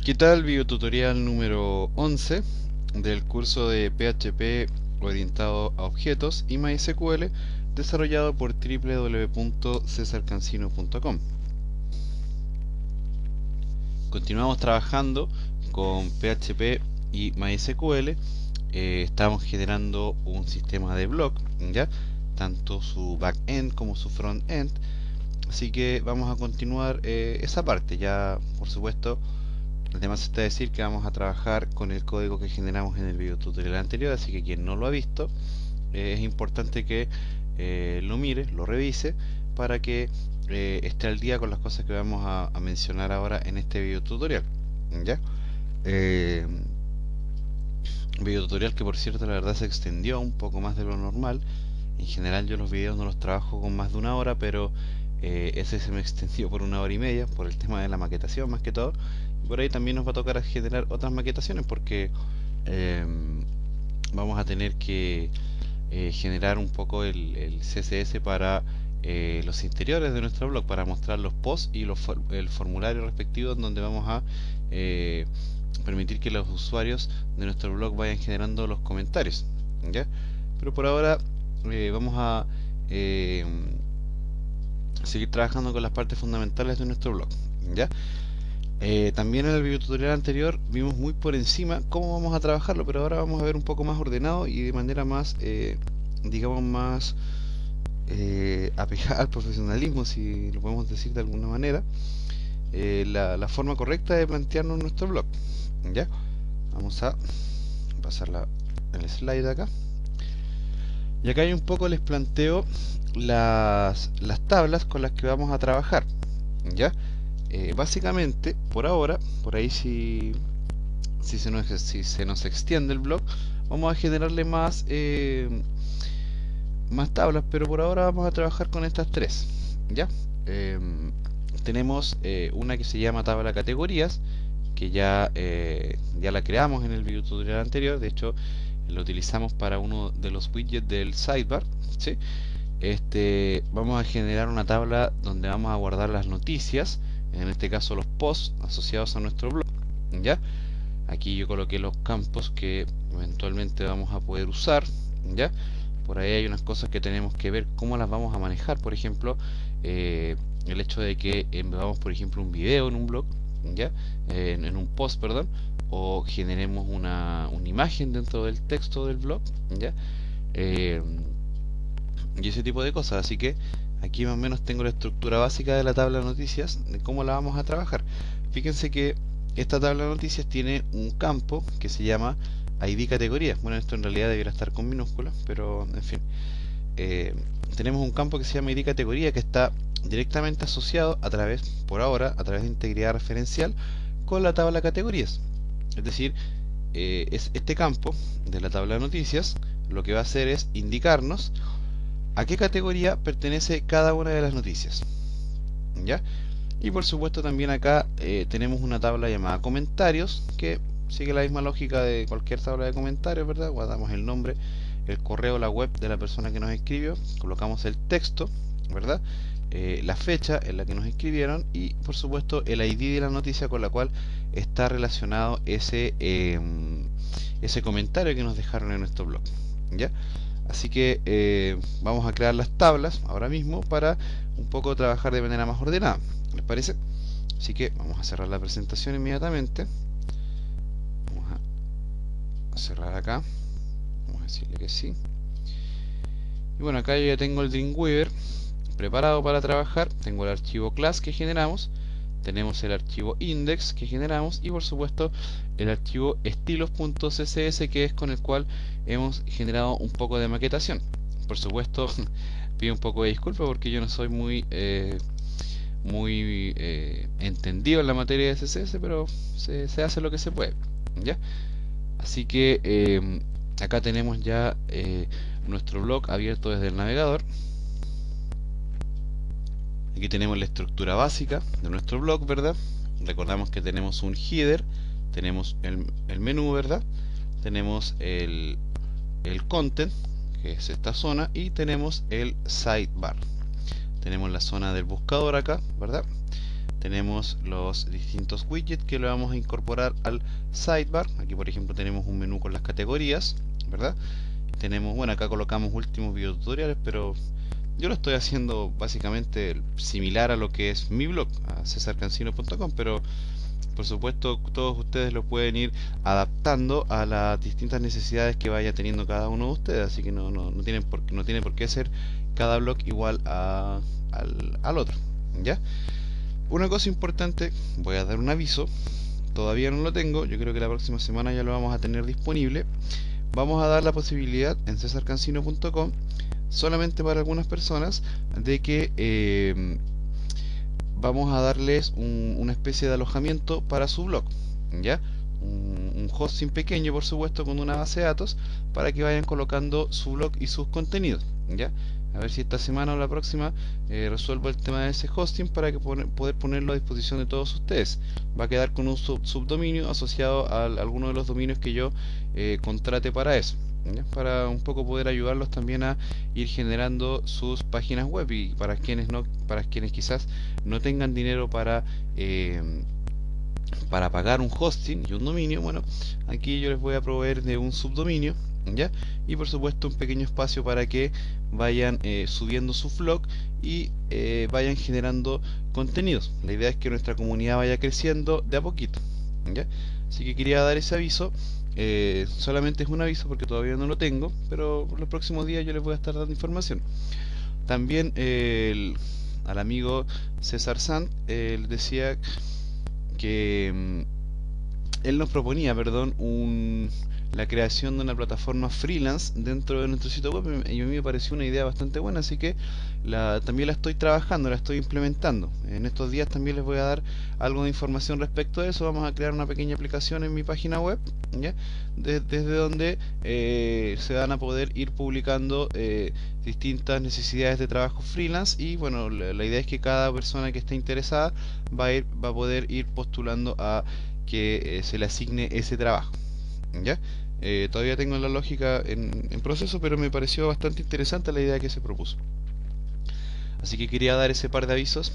¿Qué tal? Videotutorial número 11 del curso de PHP orientado a objetos y MySQL desarrollado por www.cesarcancino.com. Continuamos trabajando con PHP y MySQL. Estamos generando un sistema de blog, ¿ya? Tanto su backend como su frontend. Así que vamos a continuar esa parte. Ya, por supuesto, además está decir que vamos a trabajar con el código que generamos en el video tutorial anterior, así que quien no lo ha visto, es importante que lo mire, lo revise, para que esté al día con las cosas que vamos a mencionar ahora en este video tutorial. ¿Ya? Eh, Video tutorial que, por cierto, la verdad se extendió un poco más de lo normal. En general yo los videos no los trabajo con más de una hora, pero ese se me extendió por una hora y media por el tema de la maquetación más que todo. Y por ahí también nos va a tocar generar otras maquetaciones porque eh, vamos a tener que generar un poco el CSS para los interiores de nuestro blog, para mostrar los posts y el formulario respectivo en donde vamos a eh, permitir que los usuarios de nuestro blog vayan generando los comentarios, ¿ya? Pero por ahora vamos a eh, seguir trabajando con las partes fundamentales de nuestro blog, ¿ya? También en el video tutorial anterior vimos muy por encima cómo vamos a trabajarlo, pero ahora vamos a ver un poco más ordenado y de manera más, digamos, más apegada al profesionalismo, si lo podemos decir de alguna manera, la forma correcta de plantearnos nuestro blog, ¿ya? Vamos a pasar el slide acá. Y acá hay un poco les planteo las tablas con las que vamos a trabajar, ¿ya? Básicamente, por ahora, por ahí si se nos extiende el blog, vamos a generarle más tablas, pero por ahora vamos a trabajar con estas tres, ¿ya? Tenemos una que se llama tabla categorías, que ya la creamos en el video tutorial anterior. De hecho, lo utilizamos para uno de los widgets del sidebar, ¿sí? Vamos a generar una tabla donde vamos a guardar las noticias, en este caso los posts asociados a nuestro blog, ¿ya? Aquí yo coloqué los campos que eventualmente vamos a poder usar, ¿ya? Por ahí hay unas cosas que tenemos que ver cómo las vamos a manejar. Por ejemplo, el hecho de que enviamos, por ejemplo, un video en un blog, ¿ya? En un post, perdón, o generemos una imagen dentro del texto del blog, ¿ya? Y ese tipo de cosas. Así que aquí más o menos tengo la estructura básica de la tabla de noticias, de cómo la vamos a trabajar. Fíjense que esta tabla de noticias tiene un campo que se llama ID categoría. Bueno, esto en realidad debería estar con minúsculas, pero en fin. Tenemos un campo que se llama ID categoría, que está directamente asociado por ahora, a través de integridad referencial con la tabla de categorías. Es decir, este campo de la tabla de noticias lo que va a hacer es indicarnos a qué categoría pertenece cada una de las noticias, ¿ya? Y por supuesto también acá tenemos una tabla llamada comentarios, que sigue la misma lógica de cualquier tabla de comentarios, ¿verdad? Guardamos el nombre, el correo, la web de la persona que nos escribió, colocamos el texto, ¿verdad? La fecha en la que nos escribieron y por supuesto el ID de la noticia con la cual está relacionado ese comentario que nos dejaron en nuestro blog, ¿ya? Así que vamos a crear las tablas ahora mismo para un poco trabajar de manera más ordenada, ¿les parece? Así que vamos a cerrar la presentación inmediatamente. Vamos a cerrar acá. Vamos a decirle que sí. Y bueno, acá yo ya tengo el Dreamweaver preparado para trabajar. Tengo el archivo class que generamos, tenemos el archivo index que generamos y por supuesto el archivo estilos.css, que es con el cual hemos generado un poco de maquetación. Por supuesto pido un poco de disculpa porque yo no soy muy entendido en la materia de CSS, pero se hace lo que se puede, ¿ya? Así que acá tenemos ya nuestro blog abierto desde el navegador. Aquí tenemos la estructura básica de nuestro blog, ¿verdad? Recordamos que tenemos un header, tenemos el menú, ¿verdad? Tenemos el content, que es esta zona, y tenemos el sidebar. Tenemos la zona del buscador acá, ¿verdad? tenemos los distintos widgets que le vamos a incorporar al sidebar. Aquí por ejemplo tenemos un menú con las categorías, ¿verdad? Tenemos, bueno, acá colocamos últimos videotutoriales, pero yo lo estoy haciendo básicamente similar a lo que es mi blog, a cesarcancino.com, pero por supuesto todos ustedes lo pueden ir adaptando a las distintas necesidades que vaya teniendo cada uno de ustedes, así que no tiene por qué ser cada blog igual al otro, ¿ya? Una cosa importante, voy a dar un aviso, todavía no lo tengo, yo creo que la próxima semana ya lo vamos a tener disponible. Vamos a dar la posibilidad en cesarcancino.com solamente para algunas personas de que vamos a darles una especie de alojamiento para su blog, ¿ya? Un hosting pequeño, por supuesto, con una base de datos para que vayan colocando su blog y sus contenidos, ¿ya? A ver si esta semana o la próxima resuelvo el tema de ese hosting para que poder ponerlo a disposición de todos ustedes. Va a quedar con un subdominio asociado a alguno de los dominios que yo contrate para eso, ¿ya? Para un poco poder ayudarlos también a ir generando sus páginas web, y para quienes quizás no tengan dinero para pagar un hosting y un dominio, bueno, aquí yo les voy a proveer de un subdominio, ¿ya? Y por supuesto un pequeño espacio para que vayan subiendo su blog y vayan generando contenidos. La idea es que nuestra comunidad vaya creciendo de a poquito, ¿ya? Así que quería dar ese aviso. Solamente es un aviso porque todavía no lo tengo, pero por los próximos días yo les voy a estar dando información. También al amigo César Sant él decía que él nos proponía, la creación de una plataforma freelance dentro de nuestro sitio web, y a mí me pareció una idea bastante buena, así que también la estoy trabajando, la estoy implementando. En estos días también les voy a dar algo de información respecto a eso. Vamos a crear una pequeña aplicación en mi página web, ¿ya? Desde donde se van a poder ir publicando distintas necesidades de trabajo freelance, y bueno, la idea es que cada persona que esté interesada va a poder ir postulando a que se le asigne ese trabajo, ¿ya? Todavía tengo la lógica en proceso, pero me pareció bastante interesante la idea que se propuso. Así que quería dar ese par de avisos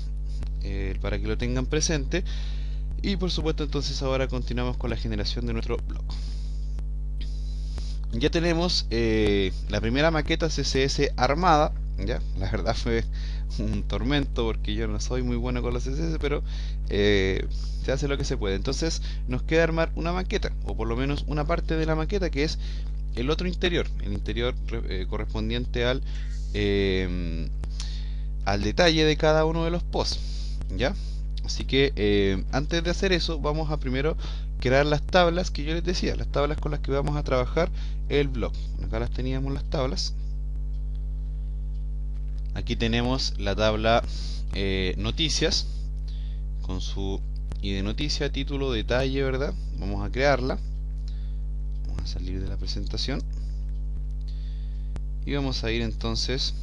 para que lo tengan presente. Y por supuesto entonces ahora continuamos con la generación de nuestro blog. Ya tenemos la primera maqueta CSS armada, ¿ya? La verdad fue un tormento porque yo no soy muy bueno con los CSS, pero se hace lo que se puede. Entonces nos queda armar una maqueta, o por lo menos una parte de la maqueta, que es el otro interior, el interior correspondiente al detalle de cada uno de los posts, ¿ya? Así que antes de hacer eso vamos a primero crear las tablas que yo les decía, las tablas con las que vamos a trabajar el blog. Acá las teníamos, las tablas. Aquí tenemos la tabla noticias con su ID de noticia, título, detalle, ¿verdad? Vamos a crearla. Vamos a salir de la presentación y vamos a ir entonces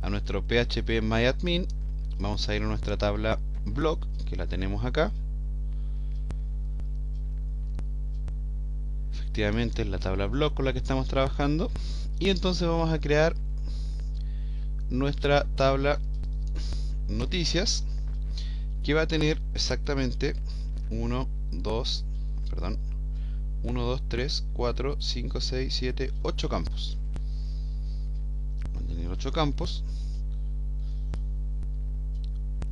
a nuestro PHP MyAdmin. Vamos a ir a nuestra tabla blog, que la tenemos acá. Efectivamente es la tabla blog con la que estamos trabajando, y entonces vamos a crear nuestra tabla noticias, que va a tener exactamente 1, 2, 3, 4, 5, 6, 7, 8 campos. Va a tener 8 campos.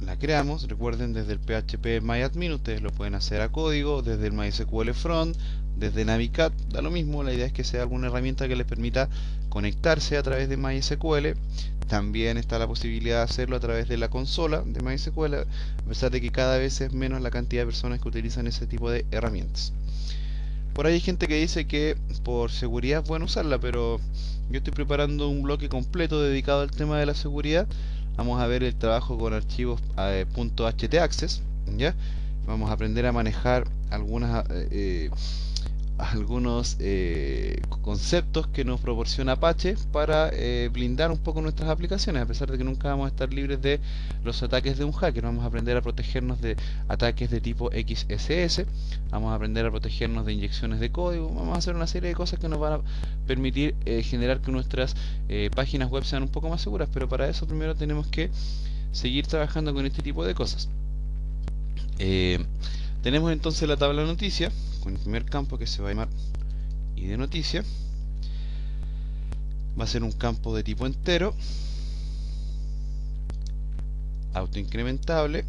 La creamos, recuerden, desde el PHP MyAdmin. Ustedes lo pueden hacer a código, desde el MySQL Front, desde Navicat, da lo mismo. La idea es que sea alguna herramienta que les permita conectarse a través de MySQL. También está la posibilidad de hacerlo a través de la consola de MySQL, a pesar de que cada vez es menos la cantidad de personas que utilizan ese tipo de herramientas. Por ahí hay gente que dice que por seguridad es bueno usarla, pero yo estoy preparando un bloque completo dedicado al tema de la seguridad. Vamos a ver el trabajo con archivos .htaccess, ¿ya? Vamos a aprender a manejar algunos conceptos que nos proporciona Apache para blindar un poco nuestras aplicaciones, a pesar de que nunca vamos a estar libres de los ataques de un hacker. Vamos a aprender a protegernos de ataques de tipo XSS, vamos a aprender a protegernos de inyecciones de código, vamos a hacer una serie de cosas que nos van a permitir generar que nuestras páginas web sean un poco más seguras, pero para eso primero tenemos que seguir trabajando con este tipo de cosas. Tenemos entonces la tabla de noticias con el primer campo que se va a llamar id noticia. Va a ser un campo de tipo entero, autoincrementable,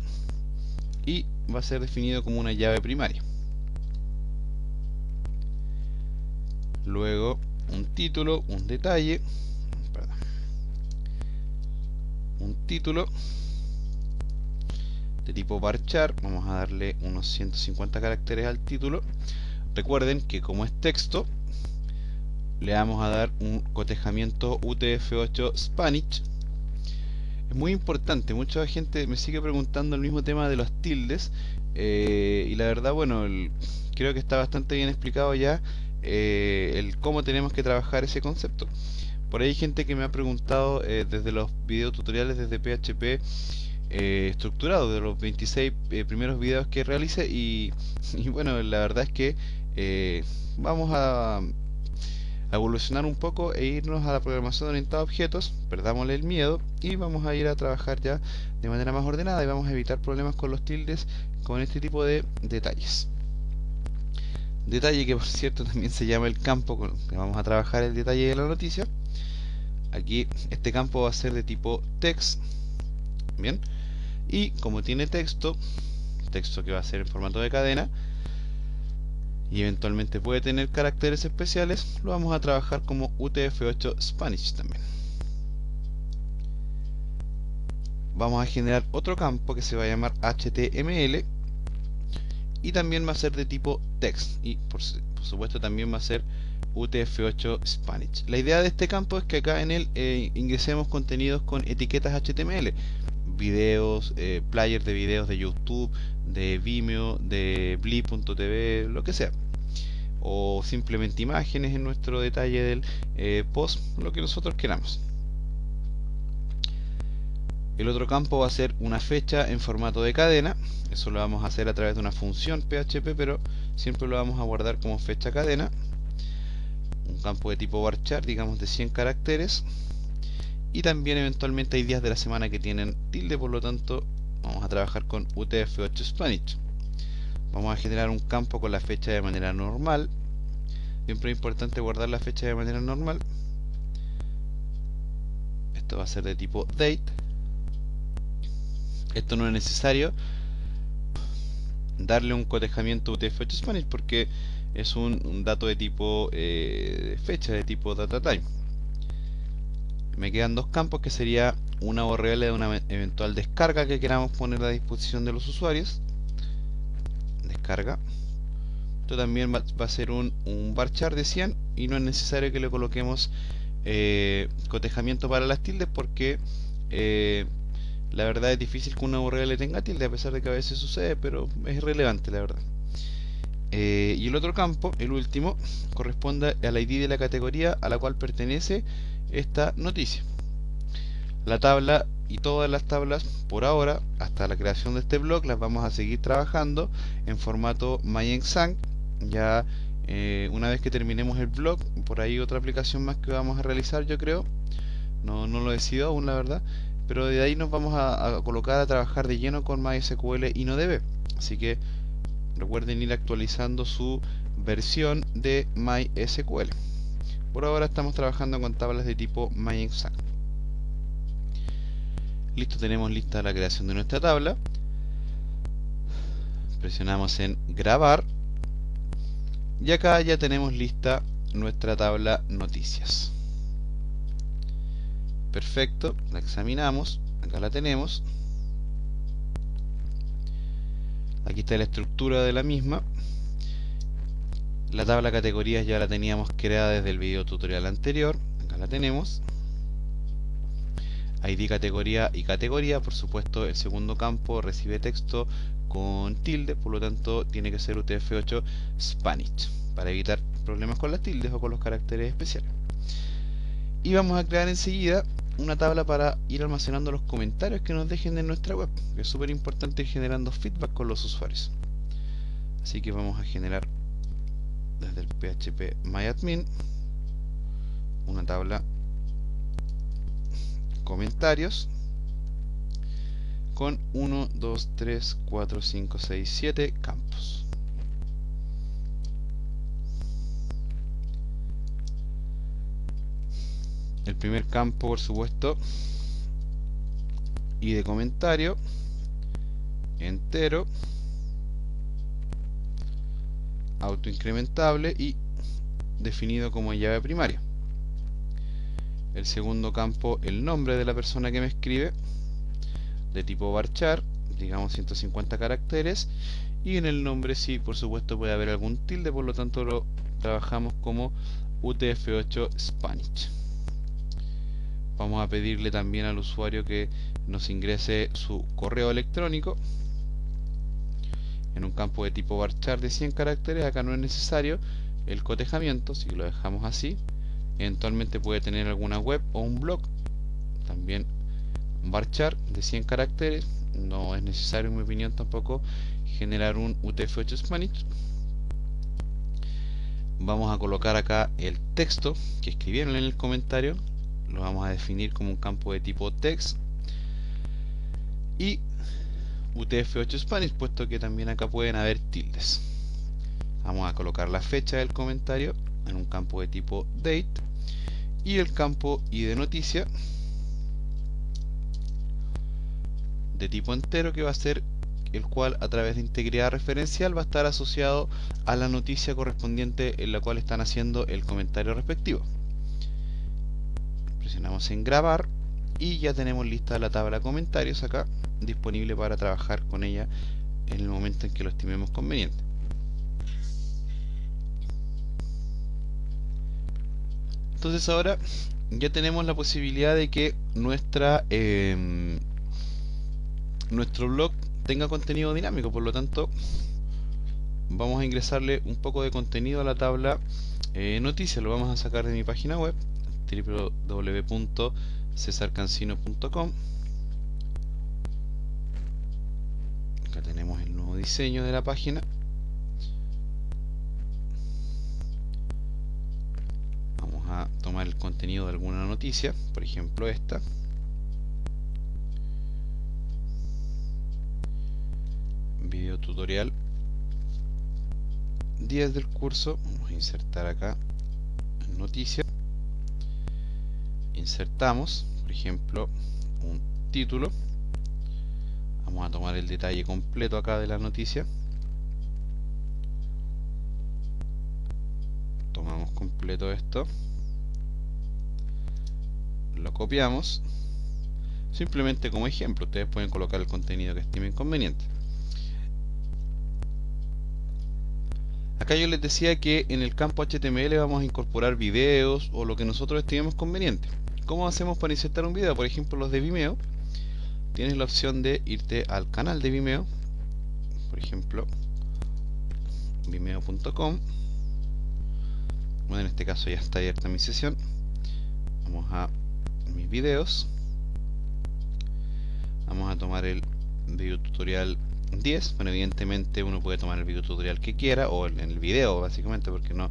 y va a ser definido como una llave primaria. Luego un título, un detalle, perdón, un título de tipo varchar. Vamos a darle unos 150 caracteres al título. Recuerden que como es texto, le vamos a dar un cotejamiento UTF-8 Spanish. Es muy importante, mucha gente me sigue preguntando el mismo tema de los tildes, y la verdad, bueno, creo que está bastante bien explicado ya el cómo tenemos que trabajar ese concepto. Por ahí hay gente que me ha preguntado desde los videotutoriales desde PHP estructurado, de los 26 primeros videos que realicé, y bueno, la verdad es que vamos a evolucionar un poco e irnos a la programación orientada a objetos. Perdámosle el miedo y vamos a ir a trabajar ya de manera más ordenada, y vamos a evitar problemas con los tildes con este tipo de detalles. Detalle que, por cierto, también se llama el campo con el que vamos a trabajar el detalle de la noticia. Aquí este campo va a ser de tipo text, bien, y como tiene texto que va a ser en formato de cadena y eventualmente puede tener caracteres especiales, lo vamos a trabajar como UTF-8 Spanish también. Vamos a generar otro campo que se va a llamar HTML, y también va a ser de tipo text, y por supuesto también va a ser UTF-8 Spanish. La idea de este campo es que acá en él ingresemos contenidos con etiquetas HTML, videos, player de videos de YouTube, de Vimeo, de Bli.tv, lo que sea, o simplemente imágenes en nuestro detalle del post, lo que nosotros queramos. El otro campo va a ser una fecha en formato de cadena. Eso lo vamos a hacer a través de una función PHP, pero siempre lo vamos a guardar como fecha cadena. Un campo de tipo varchar, digamos de 100 caracteres. Y también eventualmente hay días de la semana que tienen tilde, por lo tanto vamos a trabajar con UTF-8 Spanish. Vamos a generar un campo con la fecha de manera normal. Siempre es importante guardar la fecha de manera normal. Esto va a ser de tipo date. Esto no es necesario darle un cotejamiento UTF-8 Spanish porque es un dato de tipo fecha, de tipo data time. Me quedan dos campos, que sería una URL de una eventual descarga que queramos poner a disposición de los usuarios. Descarga. Esto también va a ser un varchar de 100, y no es necesario que le coloquemos cotejamiento para las tildes, porque la verdad es difícil que una URL tenga tilde, a pesar de que a veces sucede, pero es irrelevante, la verdad. Y el otro campo, el último, corresponde al ID de la categoría a la cual pertenece esta noticia. La tabla y todas las tablas, por ahora, hasta la creación de este blog, las vamos a seguir trabajando en formato MyExam. Ya una vez que terminemos el blog, por ahí otra aplicación más que vamos a realizar, yo creo. No lo decido aún, la verdad. Pero de ahí nos vamos a colocar a trabajar de lleno con MySQL y InnoDB. Así que recuerden ir actualizando su versión de MySQL. Por ahora estamos trabajando con tablas de tipo MyExam. Listo, tenemos lista la creación de nuestra tabla. Presionamos en grabar. Y acá ya tenemos lista nuestra tabla noticias. Perfecto, la examinamos, acá la tenemos. Aquí está la estructura de la misma. La tabla categorías ya la teníamos creada desde el video tutorial anterior, acá la tenemos. ID categoría y categoría, por supuesto el segundo campo recibe texto con tilde, por lo tanto tiene que ser UTF-8 Spanish, para evitar problemas con las tildes o con los caracteres especiales. Y vamos a crear enseguida una tabla para ir almacenando los comentarios que nos dejen en nuestra web, que es súper importante ir generando feedback con los usuarios. Así que vamos a generar desde el PHP MyAdmin una tabla comentarios con 1, 2, 3, 4, 5, 6, 7 campos. El primer campo, por supuesto, y de comentario entero, autoincrementable y definido como llave primaria. El segundo campo, el nombre de la persona que me escribe, de tipo varchar, digamos 150 caracteres, y en el nombre sí, por supuesto, puede haber algún tilde, por lo tanto lo trabajamos como UTF-8 Spanish. Vamos a pedirle también al usuario que nos ingrese su correo electrónico en un campo de tipo varchar de 100 caracteres. Acá no es necesario el cotejamiento, si lo dejamos así. Eventualmente puede tener alguna web o un blog, también varchar de 100 caracteres. No es necesario, en mi opinión, tampoco generar un UTF-8 Spanish. Vamos a colocar acá el texto que escribieron en el comentario, lo vamos a definir como un campo de tipo text, y UTF-8 Spanish, puesto que también acá pueden haber tildes. Vamos a colocar la fecha del comentario en un campo de tipo date, y el campo id noticia de tipo entero, que va a ser el cual, a través de integridad referencial, va a estar asociado a la noticia correspondiente en la cual están haciendo el comentario respectivo. Presionamos en grabar y ya tenemos lista la tabla de comentarios acá, disponible para trabajar con ella en el momento en que lo estimemos conveniente. Entonces ahora ya tenemos la posibilidad de que nuestro blog tenga contenido dinámico. Por lo tanto, vamos a ingresarle un poco de contenido a la tabla noticias. Lo vamos a sacar de mi página web, www.cesarcancino.com. Acá tenemos el nuevo diseño de la página. Vamos a tomar el contenido de alguna noticia, por ejemplo esta. Video tutorial 10 del curso. Vamos a insertar acá en noticia. Insertamos, por ejemplo, un título. Vamos a tomar el detalle completo acá de la noticia. Tomamos completo esto. Lo copiamos. Simplemente como ejemplo, ustedes pueden colocar el contenido que estimen conveniente. Acá yo les decía que en el campo HTML vamos a incorporar videos o lo que nosotros estimemos conveniente. ¿Cómo hacemos para insertar un video? Por ejemplo, los de Vimeo. Tienes la opción de irte al canal de Vimeo, por ejemplo vimeo.com. Bueno, en este caso ya está abierta mi sesión. Vamos a mis videos, vamos a tomar el video tutorial 10. Bueno, evidentemente uno puede tomar el video tutorial que quiera, o en el video básicamente, porque no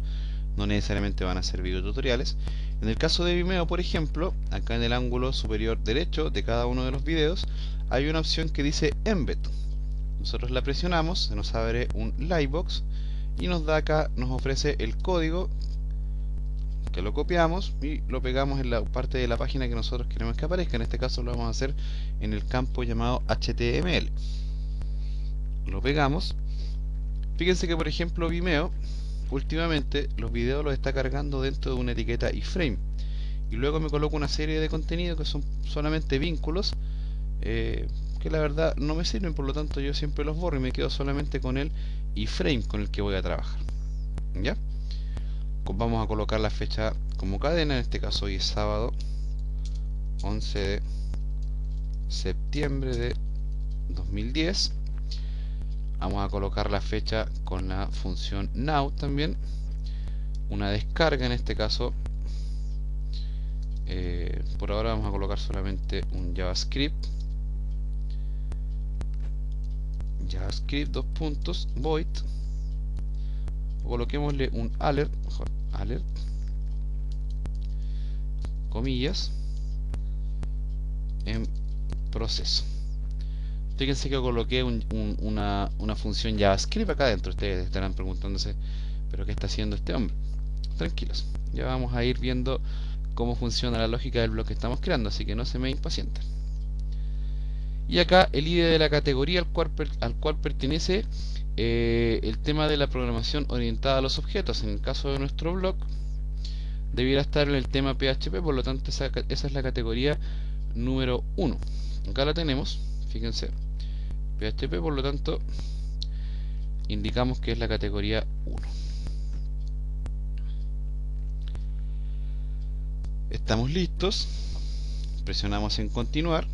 necesariamente van a ser video tutoriales. En el caso de Vimeo, por ejemplo, acá en el ángulo superior derecho de cada uno de los videos hay una opción que dice Embed. Nosotros la presionamos, se nos abre un Livebox y nos da acá, nos ofrece el código, que lo copiamos y lo pegamos en la parte de la página que nosotros queremos que aparezca. En este caso lo vamos a hacer en el campo llamado HTML. Lo pegamos. Fíjense que, por ejemplo, Vimeo últimamente los videos los está cargando dentro de una etiqueta iframe, y luego me coloco una serie de contenidos que son solamente vínculos que la verdad no me sirven. Por lo tanto, yo siempre los borro y me quedo solamente con el iframe con el que voy a trabajar. ¿Ya? Vamos a colocar la fecha como cadena. En este caso hoy es sábado 11 de septiembre de 2010. Vamos a colocar la fecha con la función now también. Una descarga, en este caso por ahora vamos a colocar solamente un JavaScript. JavaScript, dos puntos, void. O coloquémosle un alert, mejor, alert, comillas, en proceso. Fíjense que coloqué una función JavaScript acá adentro. Ustedes estarán preguntándose, ¿pero qué está haciendo este hombre? Tranquilos, ya vamos a ir viendo cómo funciona la lógica del bloque que estamos creando, así que no se me impacienten. Y acá el ID de la categoría al cual pertenece el tema de la programación orientada a los objetos. En el caso de nuestro blog debiera estar en el tema PHP, por lo tanto esa es la categoría número 1. Acá la tenemos, fíjense, PHP, por lo tanto indicamos que es la categoría 1. Estamos listos, presionamos en continuar.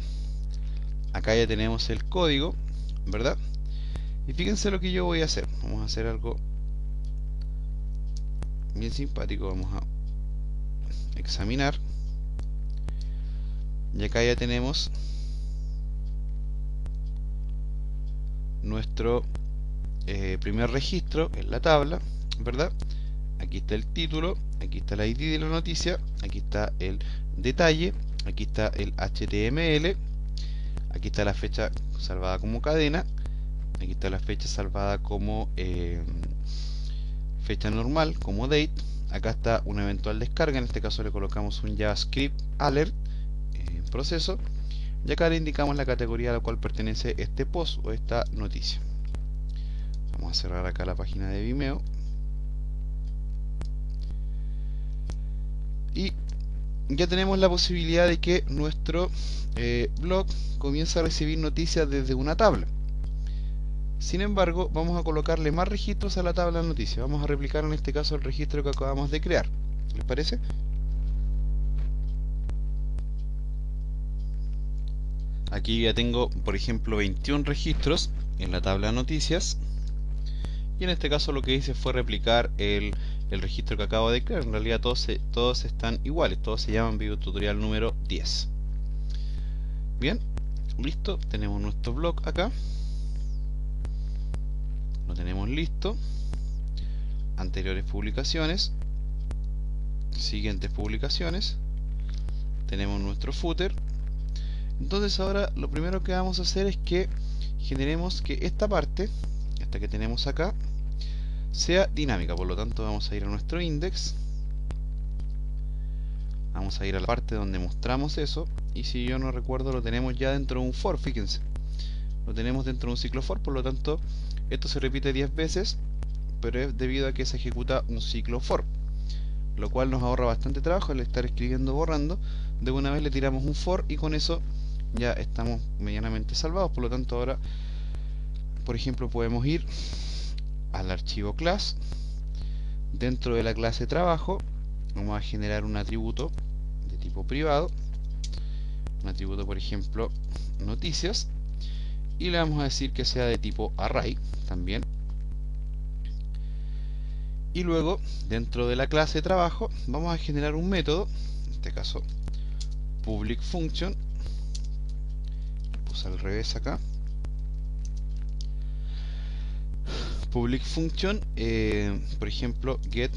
Acá ya tenemos el código, ¿verdad? Y fíjense lo que yo voy a hacer. Vamos a hacer algo bien simpático. Vamos a examinar. Y acá ya tenemos nuestro primer registro en la tabla, ¿verdad? Aquí está el título, aquí está el ID de la noticia, aquí está el detalle, aquí está el HTML, aquí está la fecha salvada como cadena, aquí está la fecha salvada como fecha normal, como date. Acá está una eventual descarga, en este caso le colocamos un JavaScript alert en proceso, y acá le indicamos la categoría a la cual pertenece este post o esta noticia. Vamos a cerrar acá la página de Vimeo. Y ya tenemos la posibilidad de que nuestro blog comience a recibir noticias desde una tabla. Sin embargo, vamos a colocarle más registros a la tabla de noticias. Vamos a replicar en este caso el registro que acabamos de crear. ¿Les parece? Aquí ya tengo, por ejemplo, 21 registros en la tabla de noticias. Y en este caso lo que hice fue replicar el registro que acabo de crear. En realidad todos están iguales, todos se llaman video tutorial número 10. Bien, listo, tenemos nuestro blog acá. Lo tenemos listo. Anteriores publicaciones, siguientes publicaciones. Tenemos nuestro footer. Entonces ahora lo primero que vamos a hacer es que generemos que esta parte, esta que tenemos acá, sea dinámica. Por lo tanto vamos a ir a nuestro index, vamos a ir a la parte donde mostramos eso, y si yo no recuerdo lo tenemos ya dentro de un for. Fíjense, lo tenemos dentro de un ciclo for, por lo tanto esto se repite 10 veces, pero es debido a que se ejecuta un ciclo for, lo cual nos ahorra bastante trabajo el estar escribiendo borrando. De una vez le tiramos un for y con eso ya estamos medianamente salvados. Por lo tanto ahora, por ejemplo, podemos ir al archivo class. Dentro de la clase trabajo vamos a generar un atributo de tipo privado, un atributo, por ejemplo, noticias, y le vamos a decir que sea de tipo array también. Y luego dentro de la clase trabajo vamos a generar un método, en este caso public function, puse al revés acá, public function, por ejemplo get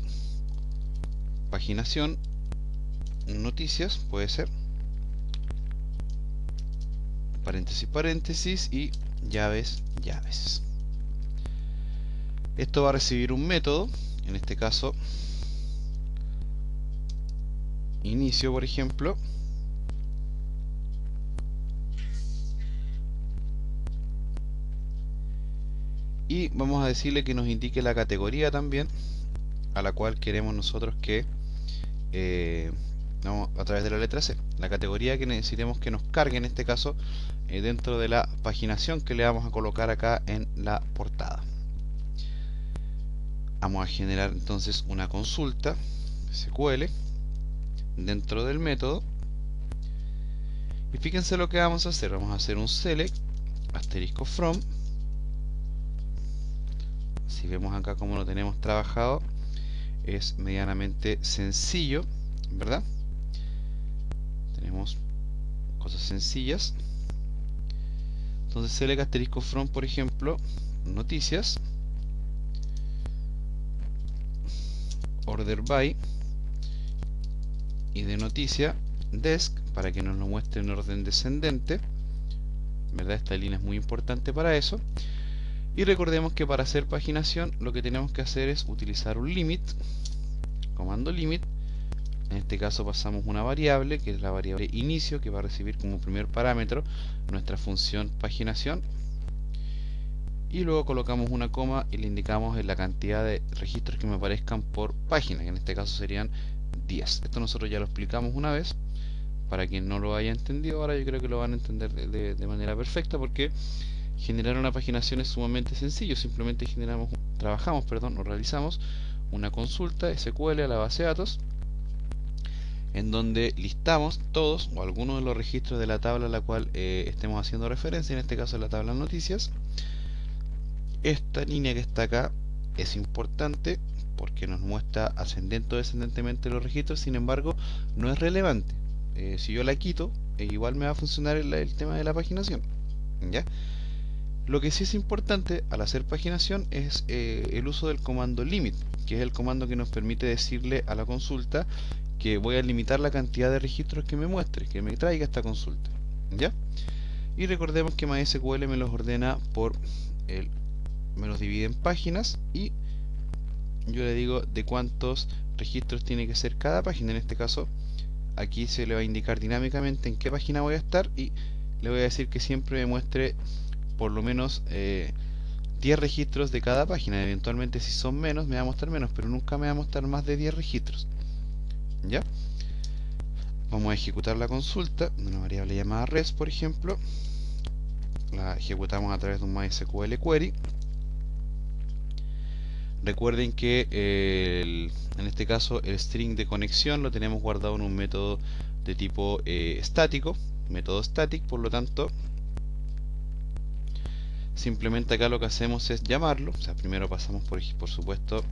paginación noticias, puede ser, paréntesis paréntesis, y llaves. Esto va a recibir un método, en este caso inicio, por ejemplo, y vamos a decirle que nos indique la categoría también a la cual queremos nosotros que vamos a través de la letra C, la categoría que necesitemos que nos cargue, en este caso dentro de la paginación que le vamos a colocar acá en la portada. Vamos a generar entonces una consulta SQL dentro del método, y fíjense lo que vamos a hacer. Vamos a hacer un select asterisco from. Si vemos acá como lo tenemos trabajado, es medianamente sencillo, ¿verdad? Tenemos cosas sencillas. Entonces select asterisco from, por ejemplo, noticias, order by, y de noticia desk, para que nos lo muestre en orden descendente, ¿verdad? Esta línea es muy importante para eso. Y recordemos que para hacer paginación lo que tenemos que hacer es utilizar un limit, comando limit. En este caso pasamos una variable, que es la variable inicio, que va a recibir como primer parámetro nuestra función paginación. Y luego colocamos una coma y le indicamos la cantidad de registros que me aparezcan por página, que en este caso serían 10. Esto nosotros ya lo explicamos una vez. Para quien no lo haya entendido, ahora yo creo que lo van a entender de manera perfecta, porque generar una paginación es sumamente sencillo. Simplemente realizamos una consulta SQL a la base de datos, en donde listamos todos o algunos de los registros de la tabla a la cual estemos haciendo referencia, en este caso la tabla noticias. Esta línea que está acá es importante porque nos muestra ascendente o descendentemente los registros, sin embargo no es relevante. Si yo la quito, igual me va a funcionar el tema de la paginación, ¿ya? Lo que sí es importante al hacer paginación es el uso del comando limit, que es el comando que nos permite decirle a la consulta que voy a limitar la cantidad de registros que me muestre, que me traiga esta consulta, ¿ya? Y recordemos que MySQL me los ordena me los divide en páginas, y yo le digo de cuántos registros tiene que ser cada página. En este caso aquí se le va a indicar dinámicamente en qué página voy a estar, y le voy a decir que siempre me muestre por lo menos 10 registros de cada página. Eventualmente si son menos me va a mostrar menos, pero nunca me va a mostrar más de 10 registros, ¿ya? Vamos a ejecutar la consulta de una variable llamada res, por ejemplo. La ejecutamos a través de un MySQL query. Recuerden que en este caso el string de conexión lo tenemos guardado en un método de tipo estático, método static. Por lo tanto, simplemente acá lo que hacemos es llamarlo. O sea, primero pasamos por supuesto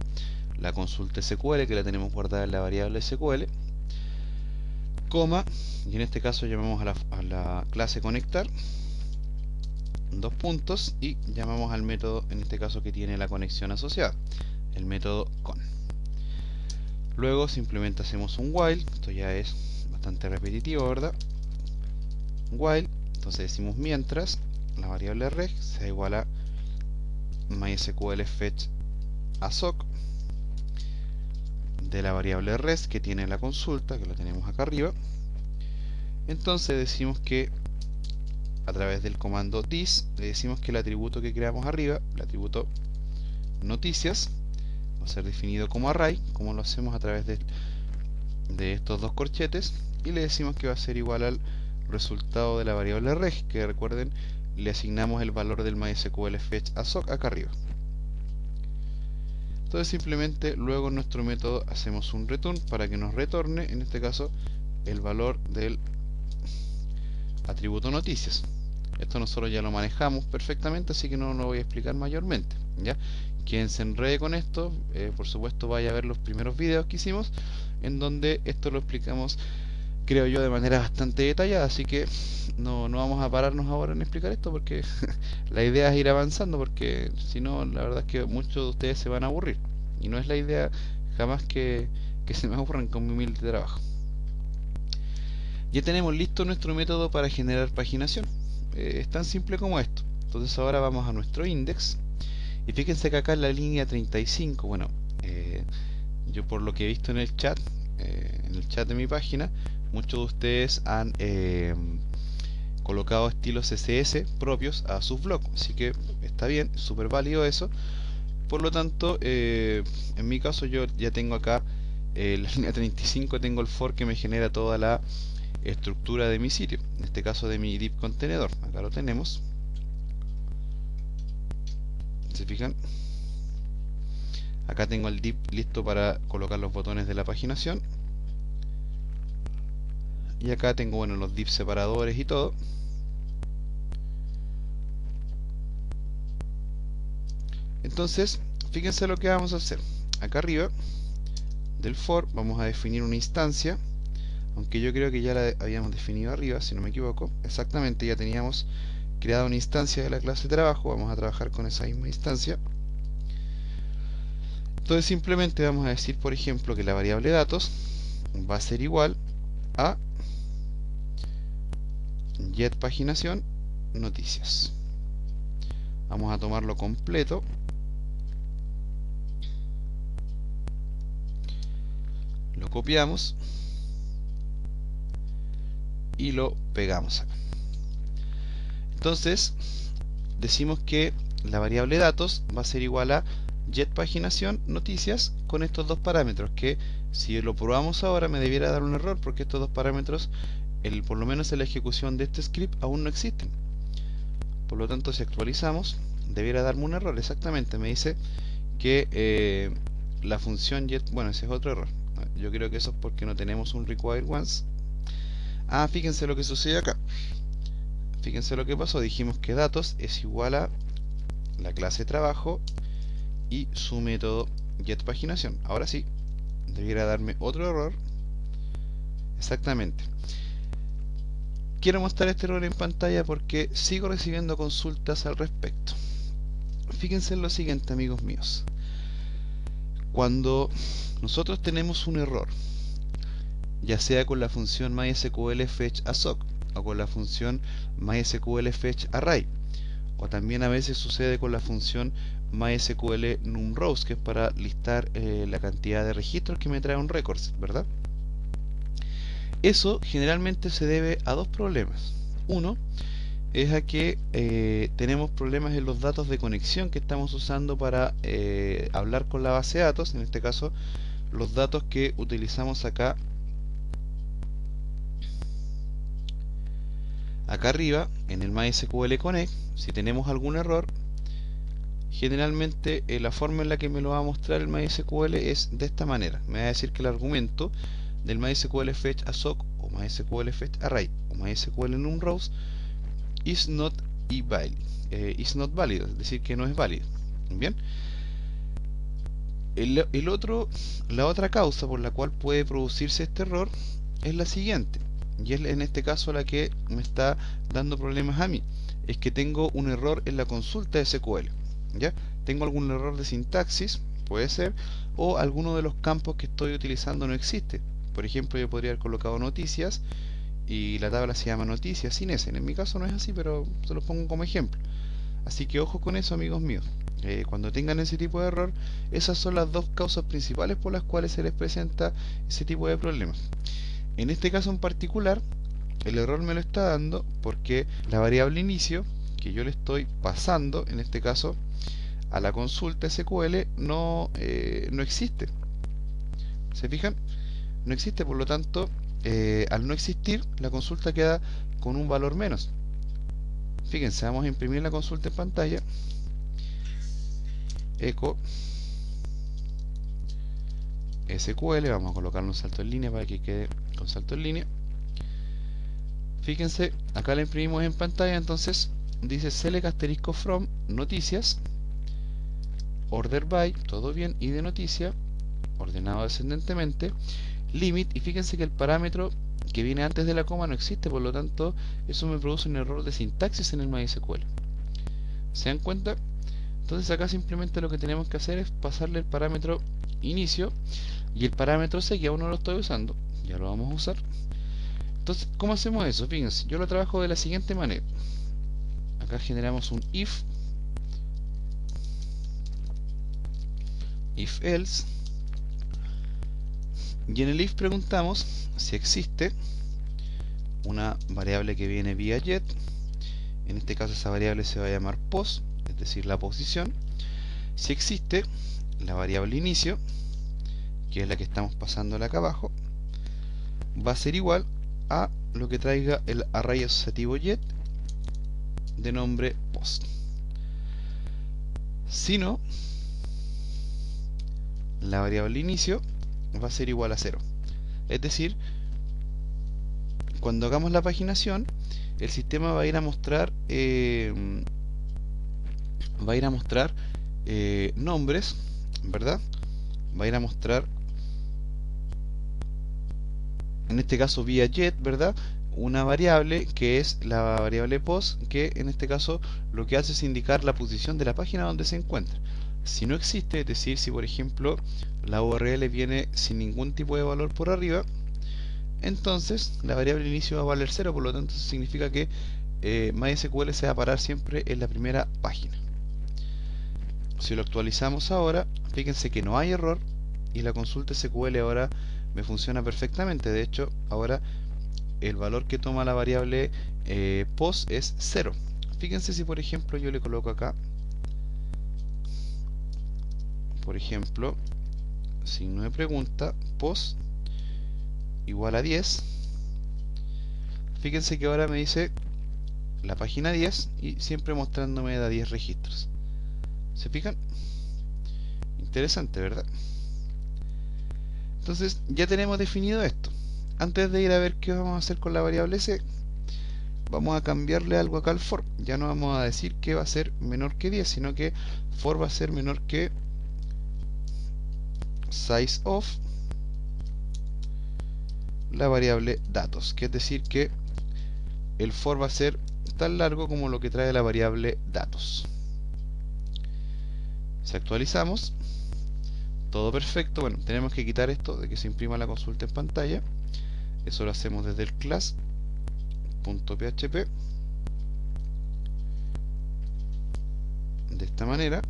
la consulta SQL, que la tenemos guardada en la variable SQL, coma, y en este caso llamamos a la clase conectar, dos puntos, y llamamos al método, en este caso que tiene la conexión asociada, el método con. Luego simplemente hacemos un while. Esto ya es bastante repetitivo, ¿verdad? While, entonces decimos mientras la variable reg sea igual a MySQL fetch assoc de la variable res que tiene la consulta, que la tenemos acá arriba. Entonces decimos que a través del comando this le decimos que el atributo que creamos arriba, el atributo noticias, va a ser definido como array, como lo hacemos a través de estos dos corchetes, y le decimos que va a ser igual al resultado de la variable reg, que recuerden le asignamos el valor del MySQL fetch assoc acá arriba. Entonces simplemente luego en nuestro método hacemos un return para que nos retorne, en este caso, el valor del atributo noticias. Esto nosotros ya lo manejamos perfectamente, así que no lo voy a explicar mayormente, ¿ya? Quien se enrede con esto, por supuesto vaya a ver los primeros videos que hicimos, en donde esto lo explicamos, creo yo, de manera bastante detallada. Así que no vamos a pararnos ahora en explicar esto, porque la idea es ir avanzando, porque si no, la verdad es que muchos de ustedes se van a aburrir, y no es la idea jamás que se me aburran con mi humilde trabajo. Ya tenemos listo nuestro método para generar paginación. Es tan simple como esto. Entonces ahora vamos a nuestro index, y fíjense que acá en la línea 35, bueno, yo por lo que he visto en el chat de mi página, muchos de ustedes han colocado estilos CSS propios a sus blogs, así que está bien, es súper válido eso. Por lo tanto, en mi caso yo ya tengo acá la línea 35, tengo el for que me genera toda la estructura de mi sitio, en este caso de mi div contenedor. Acá lo tenemos, ¿se fijan? Acá tengo el div listo para colocar los botones de la paginación, y acá tengo, bueno, los div separadores y todo. Entonces fíjense lo que vamos a hacer. Acá arriba del for vamos a definir una instancia, aunque yo creo que ya la habíamos definido arriba, si no me equivoco. Exactamente, ya teníamos creada una instancia de la clase trabajo. Vamos a trabajar con esa misma instancia. Entonces simplemente vamos a decir, por ejemplo, que la variable datos va a ser igual a get paginación noticias. Vamos a tomarlo completo. Lo copiamos y lo pegamos acá. Entonces decimos que la variable datos va a ser igual a getPaginación noticias con estos dos parámetros, que si lo probamos ahora me debiera dar un error porque estos dos parámetros, por lo menos en la ejecución de este script, aún no existen. Por lo tanto, si actualizamos, debiera darme un error. Exactamente, me dice que la función get, bueno, ese es otro error. Yo creo que eso es porque no tenemos un require once. Fíjense lo que sucede acá. Fíjense lo que pasó. Dijimos que datos es igual a la clase trabajo y su método getPaginación. Ahora sí, debiera darme otro error. Exactamente. Quiero mostrar este error en pantalla porque sigo recibiendo consultas al respecto. Fíjense en lo siguiente, amigos míos. Cuando nosotros tenemos un error, ya sea con la función MySQL fetch assoc o con la función MySQL fetch array, o también a veces sucede con la función MySQL numRows, que es para listar la cantidad de registros que me trae un records, ¿verdad? Eso generalmente se debe a dos problemas. Uno es a que tenemos problemas en los datos de conexión que estamos usando para hablar con la base de datos. En este caso, los datos que utilizamos acá arriba en el MySQL Connect. Si tenemos algún error, generalmente la forma en la que me lo va a mostrar el MySQL es de esta manera. Me va a decir que el argumento del MySQL fetch assoc o MySQL fetch array o MySQL numRows is not valid, es decir, que no es válido. Bien. La otra causa por la cual puede producirse este error es la siguiente, y es en este caso la que me está dando problemas a mí. Es que tengo un error en la consulta de SQL. ¿Ya? Tengo algún error de sintaxis, puede ser, o alguno de los campos que estoy utilizando no existe. Por ejemplo, yo podría haber colocado noticias y la tabla se llama noticias sin S. En mi caso no es así, pero se los pongo como ejemplo. Así que ojo con eso, amigos míos. Cuando tengan ese tipo de error, esas son las dos causas principales por las cuales se les presenta ese tipo de problemas. En este caso en particular, el error me lo está dando porque la variable inicio que yo le estoy pasando, en este caso a la consulta SQL, no existe. ¿Se fijan? No existe, por lo tanto, al no existir, la consulta queda con un valor menos. Fíjense, vamos a imprimir la consulta en pantalla. Echo SQL, vamos a colocarle un salto en línea para que quede con salto en línea. Fíjense, acá la imprimimos en pantalla, entonces dice select asterisco from noticias, order by, todo bien, y de noticia, ordenado descendentemente, limit, y fíjense que el parámetro que viene antes de la coma no existe, por lo tanto eso me produce un error de sintaxis en el MySQL. ¿Se dan cuenta? Entonces acá simplemente lo que tenemos que hacer es pasarle el parámetro inicio y el parámetro C, que aún no lo estoy usando, ya lo vamos a usar. Entonces, ¿cómo hacemos eso? Fíjense, yo lo trabajo de la siguiente manera. Acá generamos un if else, y en el if preguntamos si existe una variable que viene vía get. En este caso esa variable se va a llamar pos, es decir, la posición. Si existe la variable inicio, que es la que estamos pasándola acá abajo, va a ser igual a lo que traiga el array asociativo get de nombre post. Si no, la variable inicio va a ser igual a 0. Es decir, cuando hagamos la paginación, el sistema va a ir a mostrar nombres, ¿verdad? Va a ir a mostrar, en este caso vía get, ¿verdad?, una variable que es la variable post, que en este caso lo que hace es indicar la posición de la página donde se encuentra. Si no existe, es decir, si por ejemplo la URL viene sin ningún tipo de valor por arriba, entonces la variable inicio va a valer 0, por lo tanto eso significa que MySQL se va a parar siempre en la primera página. Si lo actualizamos ahora, fíjense que no hay error y la consulta SQL ahora me funciona perfectamente. De hecho, ahora el valor que toma la variable post es 0. Fíjense si por ejemplo yo le coloco acá, por ejemplo, signo de pregunta, post igual a 10. Fíjense que ahora me dice la página 10 y siempre mostrándome da 10 registros. ¿Se fijan? Interesante, ¿verdad? Entonces ya tenemos definido esto. Antes de ir a ver qué vamos a hacer con la variable c, vamos a cambiarle algo acá al for. Ya no vamos a decir que va a ser menor que 10, sino que for va a ser menor que size of la variable datos, que es decir que el for va a ser tan largo como lo que trae la variable datos. Si actualizamos, todo perfecto. Bueno, tenemos que quitar esto de que se imprima la consulta en pantalla. Eso lo hacemos desde el class.php de esta manera.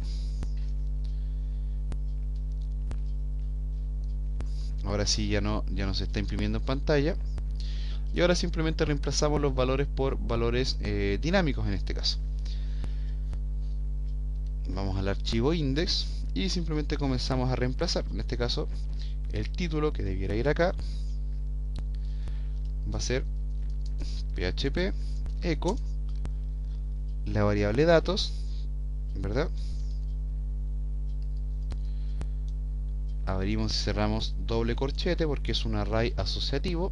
Ahora sí ya no se está imprimiendo en pantalla. Y ahora simplemente reemplazamos los valores por valores dinámicos en este caso. Vamos al archivo index y simplemente comenzamos a reemplazar. En este caso, el título que debiera ir acá va a ser php echo la variable datos, ¿verdad? Abrimos y cerramos doble corchete porque es un array asociativo,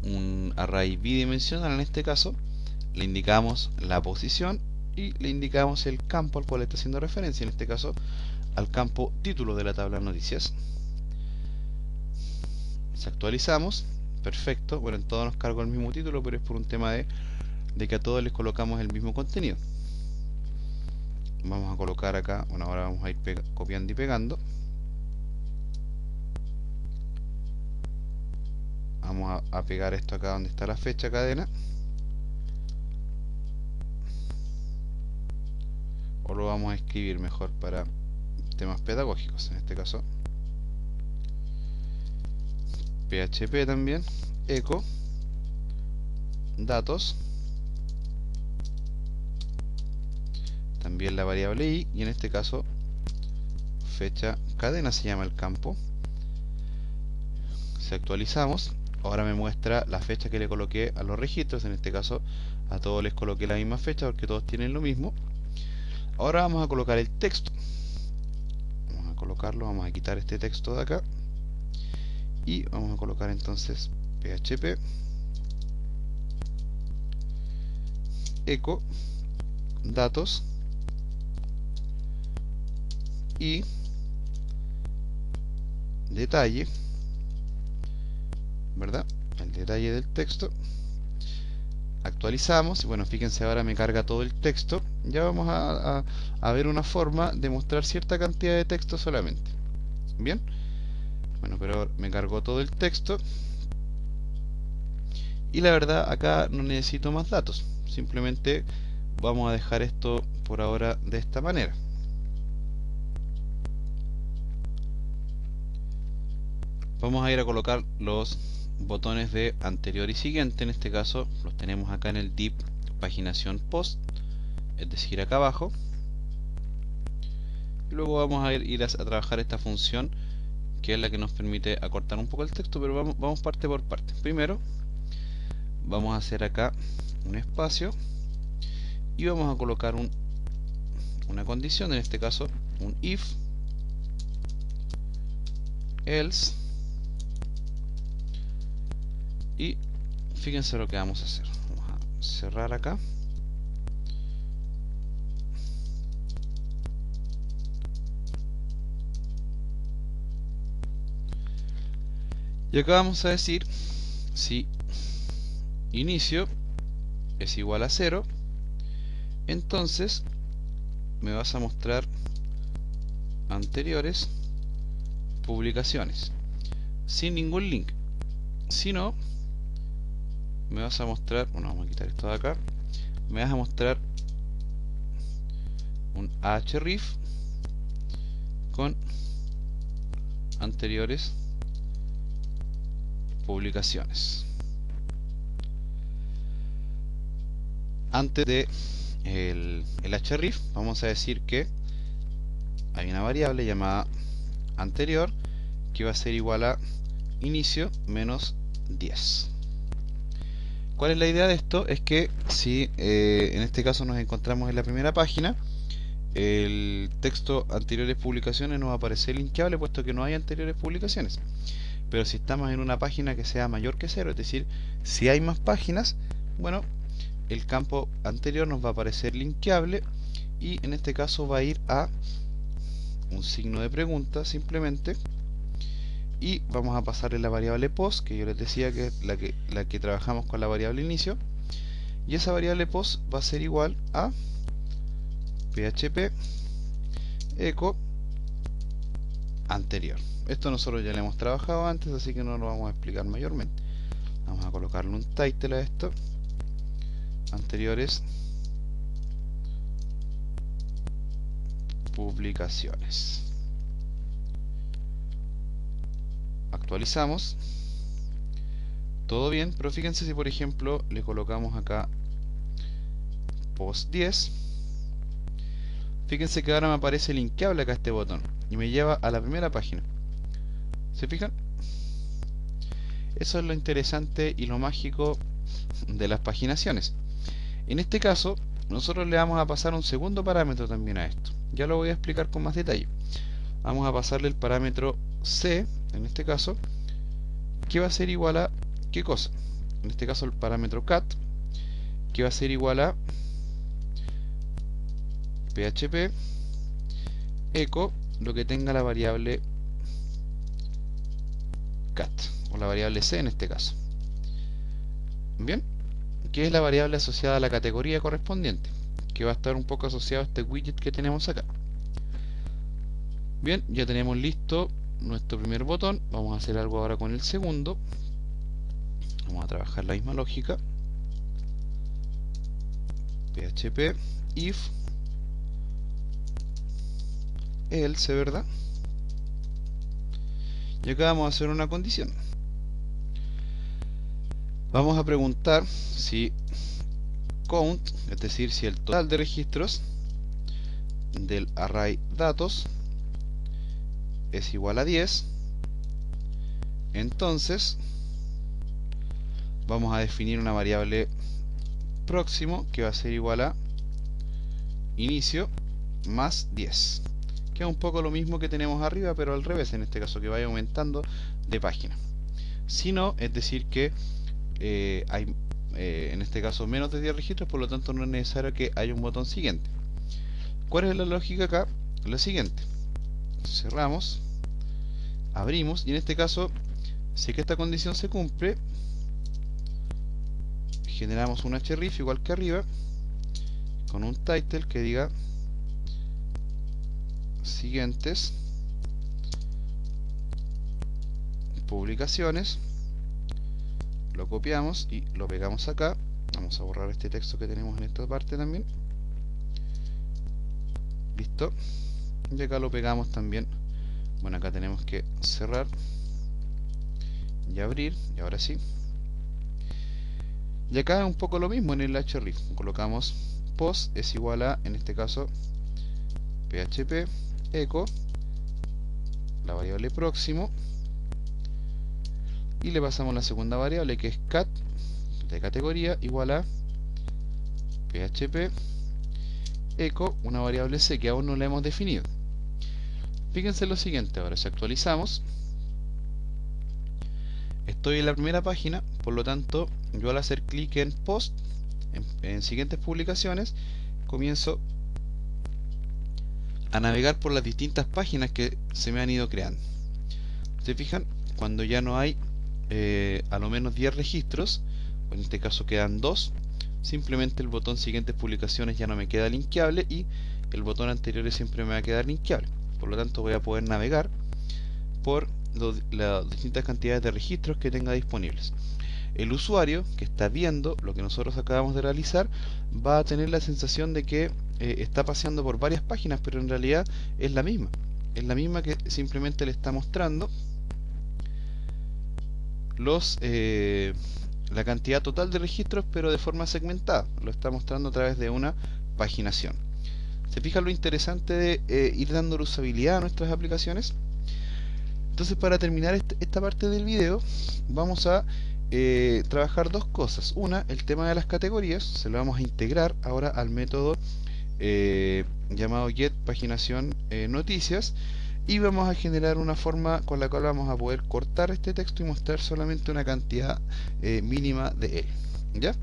un array bidimensional en este caso. Le indicamos la posición y le indicamos el campo al cual está haciendo referencia, en este caso al campo título de la tabla de noticias. Si actualizamos, perfecto. Bueno, en todos nos cargó el mismo título, pero es por un tema de que a todos les colocamos el mismo contenido. Vamos a colocar acá, bueno, ahora vamos a ir copiando y pegando. Vamos a pegar esto acá donde está la fecha cadena. O lo vamos a escribir mejor para temas pedagógicos, en este caso php también echo datos, también la variable i, y en este caso fecha cadena se llama el campo. Si actualizamos, ahora me muestra la fecha que le coloqué a los registros. En este caso a todos les coloqué la misma fecha porque todos tienen lo mismo. Ahora vamos a colocar el texto. Vamos a colocarlo, vamos a quitar este texto de acá y vamos a colocar entonces php echo datos y detalle, ¿verdad? El detalle del texto. Actualizamos y bueno, fíjense, ahora me carga todo el texto. Ya vamos a ver una forma de mostrar cierta cantidad de texto solamente. Bien, bueno, pero me cargó todo el texto y la verdad acá no necesito más datos. Simplemente vamos a dejar esto por ahora de esta manera. Vamos a ir a colocar los botones de anterior y siguiente. En este caso los tenemos acá en el div paginación post, es decir, acá abajo. Y luego vamos a ir a trabajar esta función que es la que nos permite acortar un poco el texto, pero vamos parte por parte. Primero vamos a hacer acá un espacio y vamos a colocar una condición, en este caso un if else. Y fíjense lo que vamos a hacer. Vamos a cerrar acá. Y acá vamos a decir si inicio es igual a 0, entonces me vas a mostrar anteriores publicaciones sin ningún link. Si no, me vas a mostrar, bueno, vamos a quitar esto de acá, me vas a mostrar un ahref con anteriores publicaciones. Antes de el ahref vamos a decir que hay una variable llamada anterior que va a ser igual a inicio menos 10. ¿Cuál es la idea de esto? Es que si en este caso nos encontramos en la primera página, el texto anteriores publicaciones no va a aparecer linkeable puesto que no hay anteriores publicaciones. Pero si estamos en una página que sea mayor que 0, es decir, si hay más páginas, bueno, el campo anterior nos va a aparecer linkeable y en este caso va a ir a un signo de pregunta simplemente, y vamos a pasarle la variable post, que yo les decía que es la que trabajamos con la variable inicio, y esa variable post va a ser igual a php echo anterior. Esto nosotros ya lo hemos trabajado antes, así que no lo vamos a explicar mayormente. Vamos a colocarle un title a esto: anteriores publicaciones. Actualizamos, todo bien, pero fíjense si por ejemplo le colocamos acá post 10, fíjense que ahora me aparece linkeable acá este botón y me lleva a la primera página. ¿Se fijan? Eso es lo interesante y lo mágico de las paginaciones. En este caso nosotros le vamos a pasar un segundo parámetro también a esto. Ya lo voy a explicar con más detalle. Vamos a pasarle el parámetro c, en este caso, que va a ser igual a ¿qué cosa? En este caso el parámetro cat, que va a ser igual a php echo lo que tenga la variable cat, o la variable c en este caso. Bien, que es la variable asociada a la categoría correspondiente, que va a estar un poco asociado a este widget que tenemos acá. Bien, ya tenemos listo nuestro primer botón. Vamos a hacer algo ahora con el segundo. Vamos a trabajar la misma lógica. PHP if else, ¿verdad? Y acá vamos a hacer una condición. Vamos a preguntar si count, es decir, si el total de registros del array datos es igual a 10, entonces vamos a definir una variable próximo que va a ser igual a inicio más 10, que es un poco lo mismo que tenemos arriba, pero al revés, en este caso, que vaya aumentando de página. Si no, es decir que hay en este caso menos de 10 registros, por lo tanto no es necesario que haya un botón siguiente. ¿Cuál es la lógica acá? La siguiente: cerramos, abrimos, y en este caso, si que esta condición se cumple, generamos un href igual que arriba, con un title que diga siguientes publicaciones. Lo copiamos y lo pegamos acá. Vamos a borrar este texto que tenemos en esta parte también. Listo. Y acá lo pegamos también. Bueno, acá tenemos que cerrar y abrir, y ahora sí. Y acá es un poco lo mismo en el href. Colocamos post es igual a, en este caso, php echo la variable próximo, y le pasamos la segunda variable, que es cat de categoría, igual a php echo una variable c que aún no la hemos definido. Fíjense lo siguiente: ahora si actualizamos, estoy en la primera página, por lo tanto yo al hacer clic en post, en siguientes publicaciones, comienzo a navegar por las distintas páginas que se me han ido creando. ¿Se fijan? Cuando ya no hay a lo menos 10 registros, en este caso quedan 2, simplemente el botón siguientes publicaciones ya no me queda linkeable y el botón anteriores siempre me va a quedar linkeable. Por lo tanto voy a poder navegar por las distintas cantidades de registros que tenga disponibles. el usuario que está viendo lo que nosotros acabamos de realizar va a tener la sensación de que está paseando por varias páginas, pero en realidad es la misma. Es la misma, que simplemente le está mostrando la cantidad total de registros, pero de forma segmentada. Lo está mostrando a través de una paginación. ¿Se fijan lo interesante de ir dando usabilidad a nuestras aplicaciones? Entonces, para terminar esta parte del video, vamos a trabajar dos cosas. Una, el tema de las categorías, se lo vamos a integrar ahora al método llamado getPaginación noticias, y vamos a generar una forma con la cual vamos a poder cortar este texto y mostrar solamente una cantidad mínima de él. ¿Ya?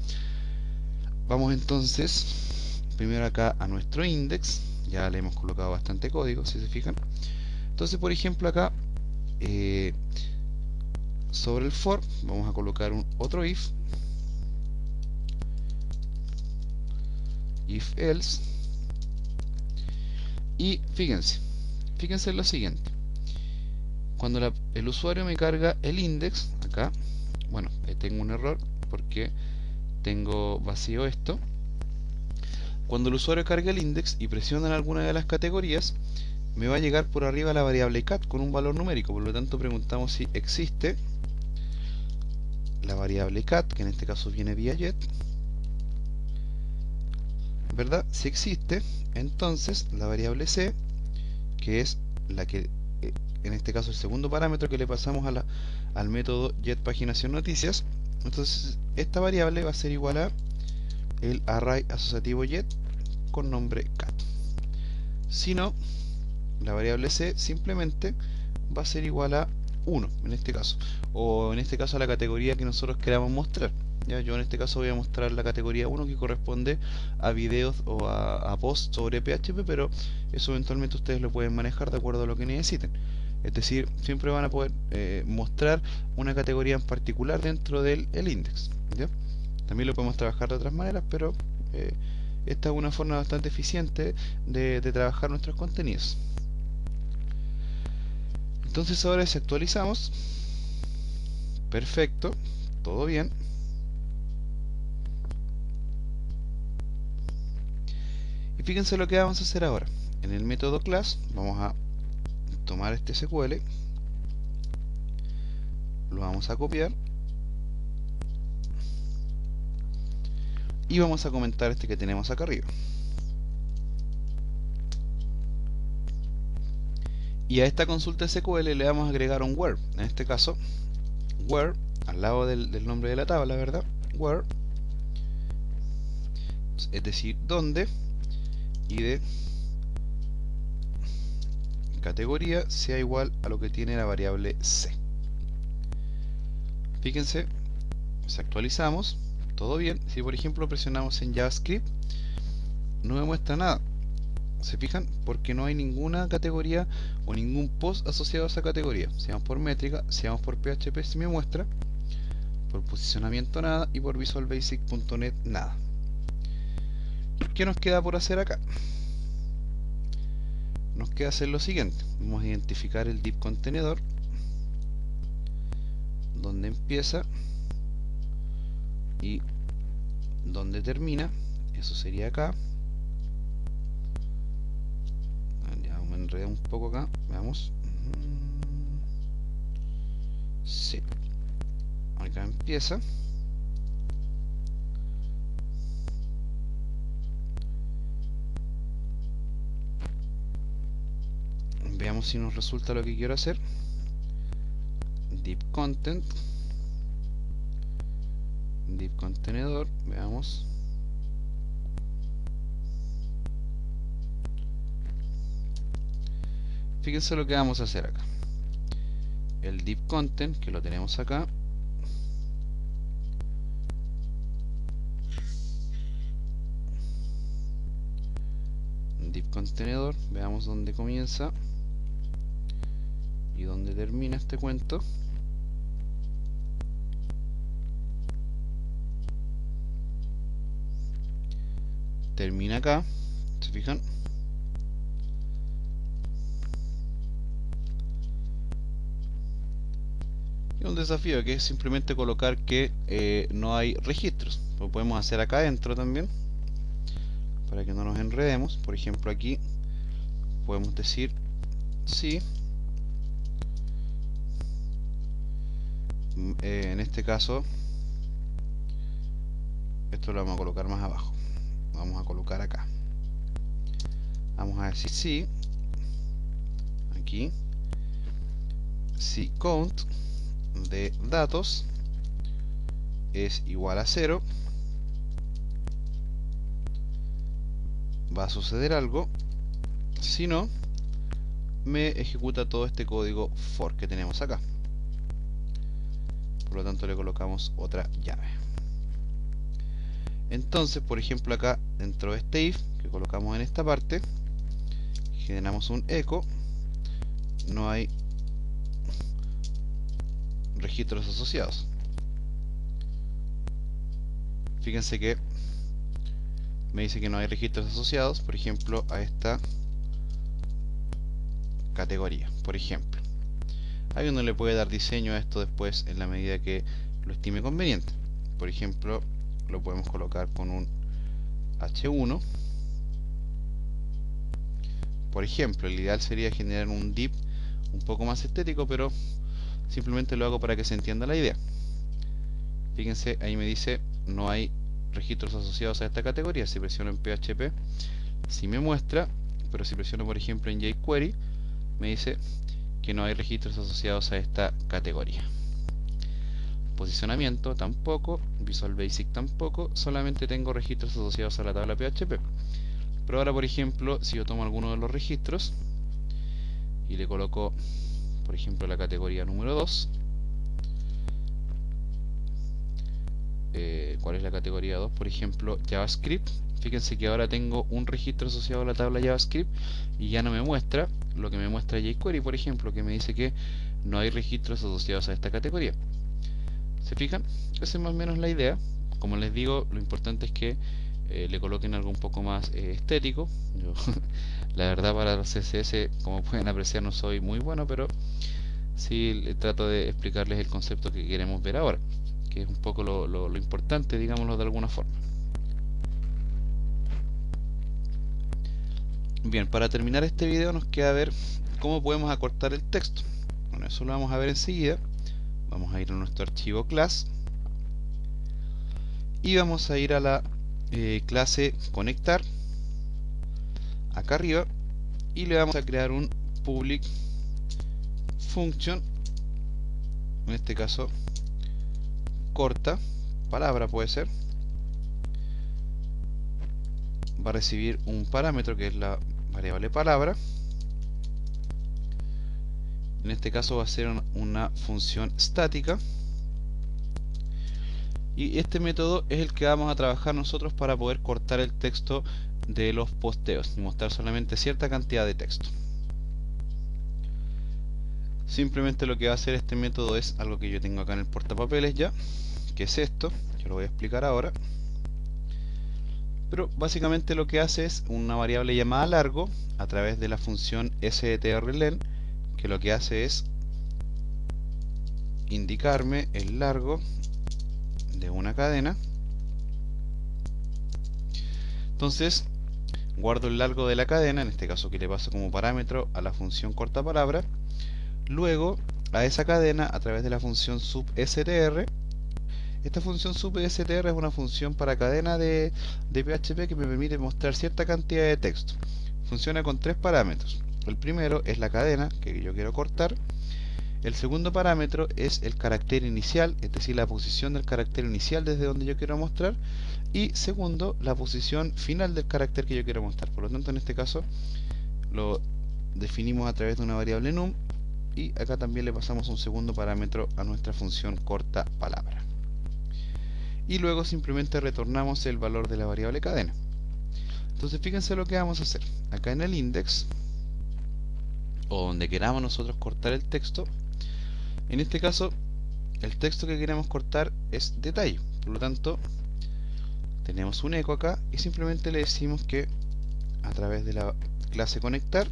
Vamos entonces primero acá a nuestro index. Ya le hemos colocado bastante código, si se fijan. Entonces, por ejemplo, acá sobre el for vamos a colocar otro if else, y fíjense en lo siguiente. Cuando el usuario me carga el index, acá, bueno, tengo un error porque tengo vacío esto. Cuando el usuario carga el index y presiona en alguna de las categorías, me va a llegar por arriba la variable cat con un valor numérico. Por lo tanto, preguntamos si existe la variable cat, que en este caso viene vía get, ¿verdad? Si existe, entonces la variable c, que es la que en este caso el segundo parámetro que le pasamos al método getPaginaciónNoticias, entonces esta variable va a ser igual a el array asociativo get con nombre cat. Si no, la variable c simplemente va a ser igual a 1 en este caso, o en este caso a la categoría que nosotros queramos mostrar. ¿Ya? Yo en este caso voy a mostrar la categoría 1, que corresponde a videos o a posts sobre PHP, pero eso eventualmente ustedes lo pueden manejar de acuerdo a lo que necesiten. Es decir, siempre van a poder mostrar una categoría en particular dentro del index. ¿Ya? También lo podemos trabajar de otras maneras, pero esta es una forma bastante eficiente de trabajar nuestros contenidos. Entonces ahora si actualizamos, perfecto, todo bien. Y fíjense lo que vamos a hacer ahora. En el método class vamos a tomar este SQL, lo vamos a copiar y vamos a comentar este que tenemos acá arriba. Y a esta consulta SQL le vamos a agregar un where. En este caso, where, al lado del nombre de la tabla, ¿verdad? Where, es decir, donde, y de categoría sea igual a lo que tiene la variable c. Fíjense, si actualizamos, todo bien. Si por ejemplo presionamos en JavaScript, no me muestra nada. ¿Se fijan? Porque no hay ninguna categoría o ningún post asociado a esa categoría. Si vamos por métrica, si vamos por PHP, sí me muestra. Por posicionamiento nada, y por visualbasic.net nada. ¿Qué nos queda por hacer acá? Nos queda hacer lo siguiente. Vamos a identificar el div contenedor, donde empieza y donde termina. Eso sería acá. Ya me enredé un poco acá. Veamos. Sí. Acá empieza. Veamos si nos resulta lo que quiero hacer. Div content, div contenedor, veamos. Fíjense lo que vamos a hacer acá. El div content, que lo tenemos acá, div contenedor, veamos dónde comienza y dónde termina este cuento. Termina acá, ¿se fijan? un desafío que es simplemente colocar que no hay registros. Lo podemos hacer acá adentro también, para que no nos enredemos. Por ejemplo, aquí podemos decir sí. En este caso, esto lo vamos a colocar más abajo. Vamos a colocar acá. Vamos a decir sí. Aquí. Si count de datos es igual a 0, va a suceder algo. Si no, me ejecuta todo este código for que tenemos acá. Por lo tanto, le colocamos otra llave. Entonces, por ejemplo, acá dentro de este if que colocamos en esta parte, generamos un echo. No hay registros asociados. Fíjense que me dice que no hay registros asociados, por ejemplo, a esta categoría, por ejemplo. Ahí uno le puede dar diseño a esto después en la medida que lo estime conveniente. Por ejemplo, lo podemos colocar con un H1. Por ejemplo, el ideal sería generar un div un poco más estético, pero simplemente lo hago para que se entienda la idea. Fíjense, ahí me dice no hay registros asociados a esta categoría. Si presiono en PHP, sí me muestra, pero si presiono por ejemplo en jQuery, me dice que no hay registros asociados a esta categoría. Posicionamiento tampoco, Visual Basic tampoco, solamente tengo registros asociados a la tabla PHP. Pero ahora, por ejemplo, si yo tomo alguno de los registros y le coloco, por ejemplo, la categoría número 2, ¿cuál es la categoría 2? Por ejemplo, JavaScript. Fíjense que ahora tengo un registro asociado a la tabla JavaScript y ya no me muestra lo que me muestra jQuery, por ejemplo, que me dice que no hay registros asociados a esta categoría. ¿Se fijan? Esa es más o menos la idea. Como les digo, lo importante es que le coloquen algo un poco más estético. Yo, la verdad, para los CSS, como pueden apreciar, no soy muy bueno, pero sí trato de explicarles el concepto que queremos ver ahora, que es un poco lo importante, digámoslo de alguna forma. Bien, para terminar este video nos queda ver cómo podemos acortar el texto. Bueno, eso lo vamos a ver enseguida. Vamos a ir a nuestro archivo class y vamos a ir a la clase conectar acá arriba y le vamos a crear un public function, en este caso corta palabra puede ser. Va a recibir un parámetro que es la variable palabra. En este caso va a ser una función estática. Y este método es el que vamos a trabajar nosotros para poder cortar el texto de los posteos y mostrar solamente cierta cantidad de texto. Simplemente lo que va a hacer este método es algo que yo tengo acá en el portapapeles ya, que es esto, yo lo voy a explicar ahora. Pero básicamente lo que hace es una variable llamada largo a través de la función strlen, que lo que hace es indicarme el largo de una cadena. Entonces guardo el largo de la cadena, en este caso que le paso como parámetro a la función corta palabra. Luego a esa cadena a través de la función substr. Esta función substr es una función para cadena de PHP que me permite mostrar cierta cantidad de texto. Funciona con tres parámetros. El primero es la cadena que yo quiero cortar. El segundo parámetro es el carácter inicial, es decir, la posición del carácter inicial desde donde yo quiero mostrar. Y segundo, la posición final del carácter que yo quiero mostrar. Por lo tanto, en este caso lo definimos a través de una variable num. Y acá también le pasamos un segundo parámetro a nuestra función corta palabra. Y luego simplemente retornamos el valor de la variable cadena. Entonces fíjense lo que vamos a hacer. Acá en el index, o donde queramos nosotros cortar el texto, en este caso el texto que queremos cortar es detalle. Por lo tanto, tenemos un eco acá y simplemente le decimos que a través de la clase conectar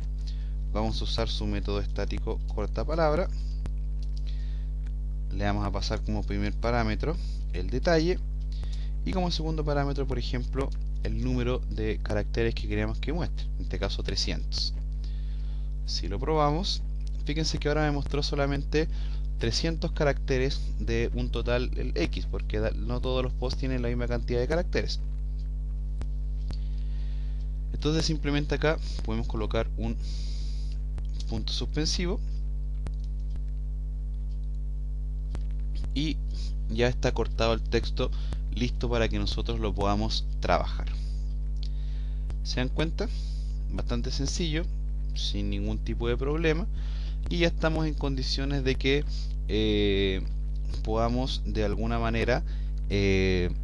vamos a usar su método estático corta palabra le vamos a pasar como primer parámetro el detalle y como segundo parámetro, por ejemplo, el número de caracteres que queremos que muestre, en este caso 300. Si lo probamos, fíjense que ahora me mostró solamente 300 caracteres de un total el X, porque no todos los posts tienen la misma cantidad de caracteres. Entonces simplemente acá podemos colocar un punto suspensivo y ya está cortado el texto, listo para que nosotros lo podamos trabajar. ¿Se dan cuenta? Bastante sencillo, sin ningún tipo de problema, y ya estamos en condiciones de que podamos de alguna manera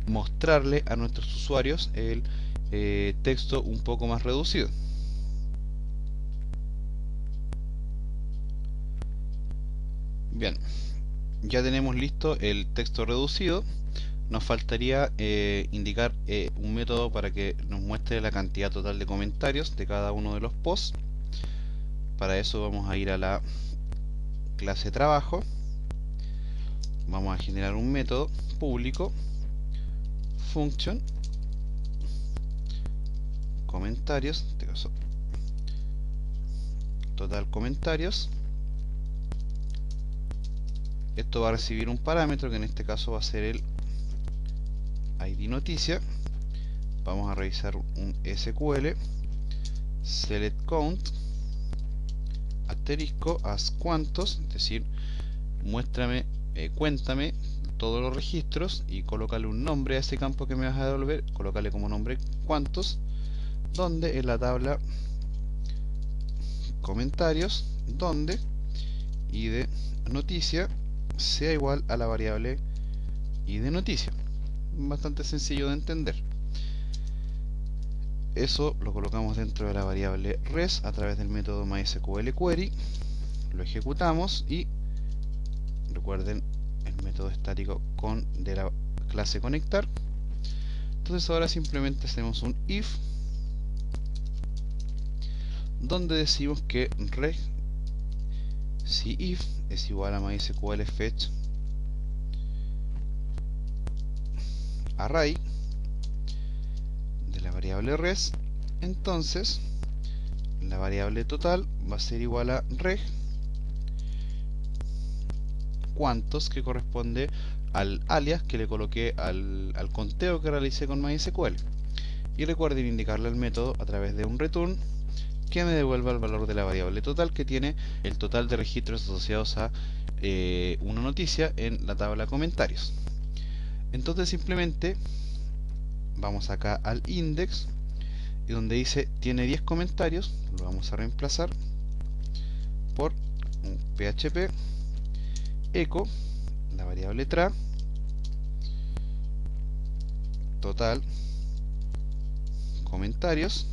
mostrarle a nuestros usuarios el texto un poco más reducido. Bien, ya tenemos listo el texto reducido. Nos faltaría indicar un método para que nos muestre la cantidad total de comentarios de cada uno de los posts. Para eso vamos a ir a la clase trabajo, vamos a generar un método público function comentarios, en este caso total comentarios. Esto va a recibir un parámetro que en este caso va a ser el ID noticia. Vamos a revisar un SQL select count asterisco as cuantos, es decir, muéstrame, cuéntame todos los registros y colócale un nombre a ese campo que me vas a devolver, colócale como nombre cuántos, donde en la tabla comentarios, donde id noticia sea igual a la variable id noticia. Bastante sencillo de entender. Eso lo colocamos dentro de la variable res a través del método MySQL query, lo ejecutamos y recuerden el método estático de la clase conectar. Entonces ahora simplemente hacemos un if donde decimos que reg si if es igual a MySQL fetch array de la variable res, entonces la variable total va a ser igual a reg cuántos, que corresponde al alias que le coloqué al conteo que realicé con MySQL. Y recuerden indicarle al método a través de un return que me devuelva el valor de la variable total, que tiene el total de registros asociados a una noticia en la tabla comentarios. Entonces simplemente vamos acá al index y donde dice tiene 10 comentarios, lo vamos a reemplazar por un php echo la variable tra total comentarios,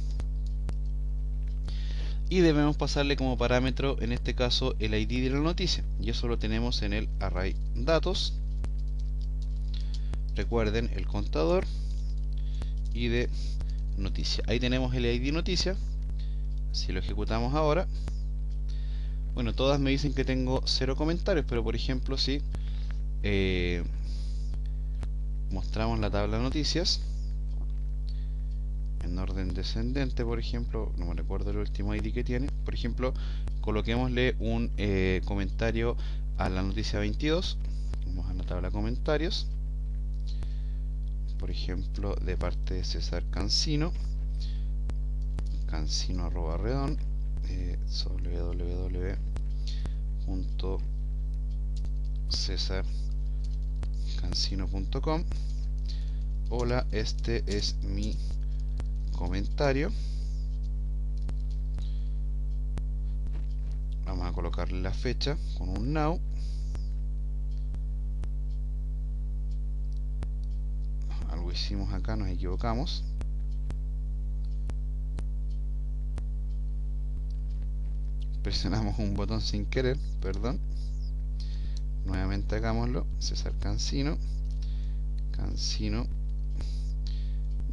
y debemos pasarle como parámetro en este caso el ID de la noticia, y eso lo tenemos en el array datos. Recuerden el contador y de noticia. Ahí tenemos el ID noticia. Si lo ejecutamos ahora, bueno, todas me dicen que tengo 0 comentarios, pero por ejemplo si mostramos la tabla de noticias en orden descendente, por ejemplo, no me recuerdo el último ID que tiene, por ejemplo, coloquémosle un comentario a la noticia 22. Vamos a la tabla de comentarios, por ejemplo, de parte de César Cancino, cancino@redon, www.cesarcancino.com. Hola, este es mi comentario. Vamos a colocarle la fecha con un now. Algo hicimos acá, nos equivocamos. Presionamos un botón sin querer, perdón. Nuevamente hagámoslo. César Cancino,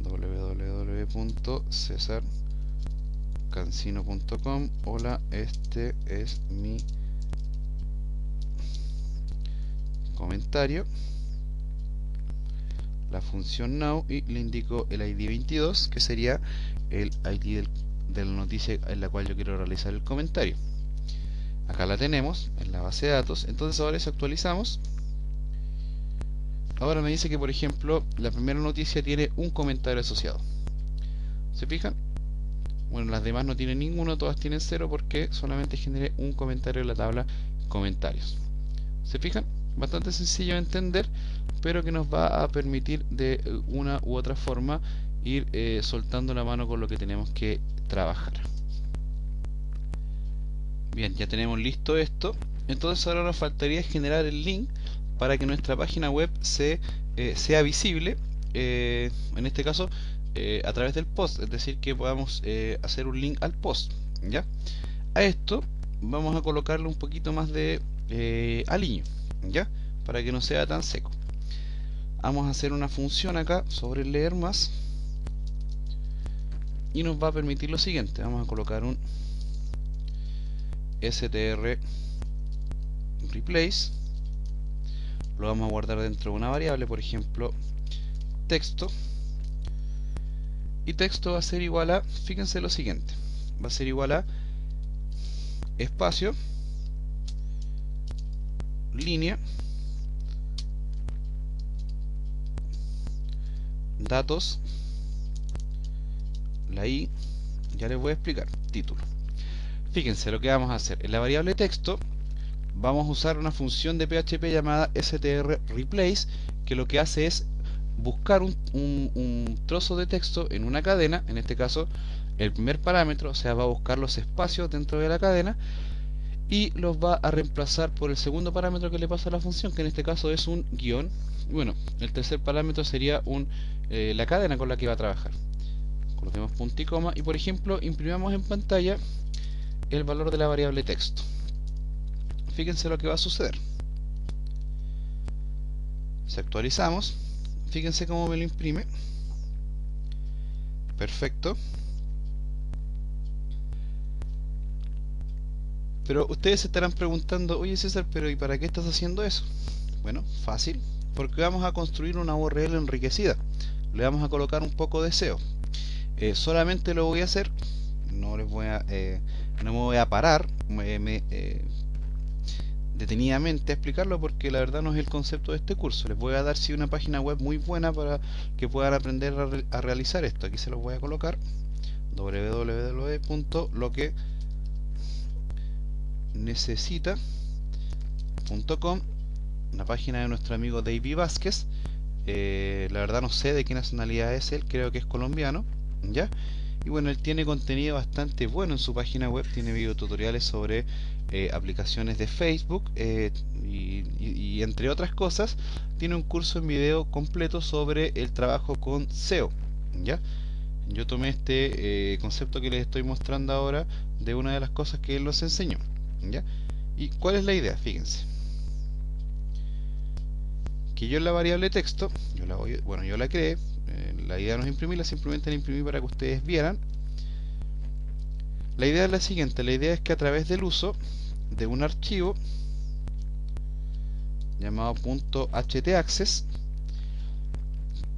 www.cesarcancino.com. Hola, este es mi comentario, la función now, y le indico el ID 22, que sería el ID de la noticia en la cual yo quiero realizar el comentario. Acá la tenemos en la base de datos. Entonces ahora si actualizamos, ahora me dice que, por ejemplo, la primera noticia tiene un comentario asociado. ¿Se fijan? Bueno, las demás no tienen ninguno, todas tienen 0 porque solamente generé un comentario en la tabla comentarios. ¿Se fijan? Bastante sencillo de entender, pero que nos va a permitir de una u otra forma ir soltando la mano con lo que tenemos que trabajar. Bien, ya tenemos listo esto. Entonces ahora nos faltaría generar el link para que nuestra página web sea visible, en este caso a través del post, es decir, que podamos hacer un link al post, ¿ya? A esto vamos a colocarle un poquito más de aliño, ¿ya? Para que no sea tan seco. Vamos a hacer una función acá sobre leer más y nos va a permitir lo siguiente. Vamos a colocar un str replace, lo vamos a guardar dentro de una variable, por ejemplo texto, y texto va a ser igual a, fíjense lo siguiente, va a ser igual a espacio, línea, datos, la i, ya les voy a explicar, título. Fíjense lo que vamos a hacer. En la variable texto vamos a usar una función de PHP llamada strReplace, que lo que hace es buscar un trozo de texto en una cadena, en este caso el primer parámetro, o sea, va a buscar los espacios dentro de la cadena y los va a reemplazar por el segundo parámetro que le pasa a la función, que en este caso es un guión. Bueno, el tercer parámetro sería la cadena con la que va a trabajar. Coloquemos punto y coma y, por ejemplo, imprimamos en pantalla el valor de la variable texto. Fíjense lo que va a suceder. Si actualizamos, fíjense cómo me lo imprime. Perfecto. Pero ustedes se estarán preguntando, oye César, pero ¿y para qué estás haciendo eso? Bueno, fácil, porque vamos a construir una URL enriquecida. Le vamos a colocar un poco de SEO. Solamente lo voy a hacer, no me voy a parar detenidamente a explicarlo, porque la verdad no es el concepto de este curso. Les voy a dar sí una página web muy buena para que puedan aprender a realizar esto. Aquí se los voy a colocar: www.loquenecesita.com, una página de nuestro amigo David Vázquez. La verdad no sé de qué nacionalidad es él, creo que es colombiano, ¿ya? Y bueno, él tiene contenido bastante bueno en su página web, tiene videotutoriales sobre aplicaciones de Facebook y entre otras cosas, tiene un curso en video completo sobre el trabajo con SEO, ¿ya? Yo tomé este concepto que les estoy mostrando ahora de una de las cosas que él nos enseñó, ¿ya? ¿Y cuál es la idea? Fíjense que yo en la variable texto, yo la creé, la idea no es imprimirla, simplemente la imprimí para que ustedes vieran. La idea es la siguiente: la idea es que a través del uso de un archivo llamado .htaccess,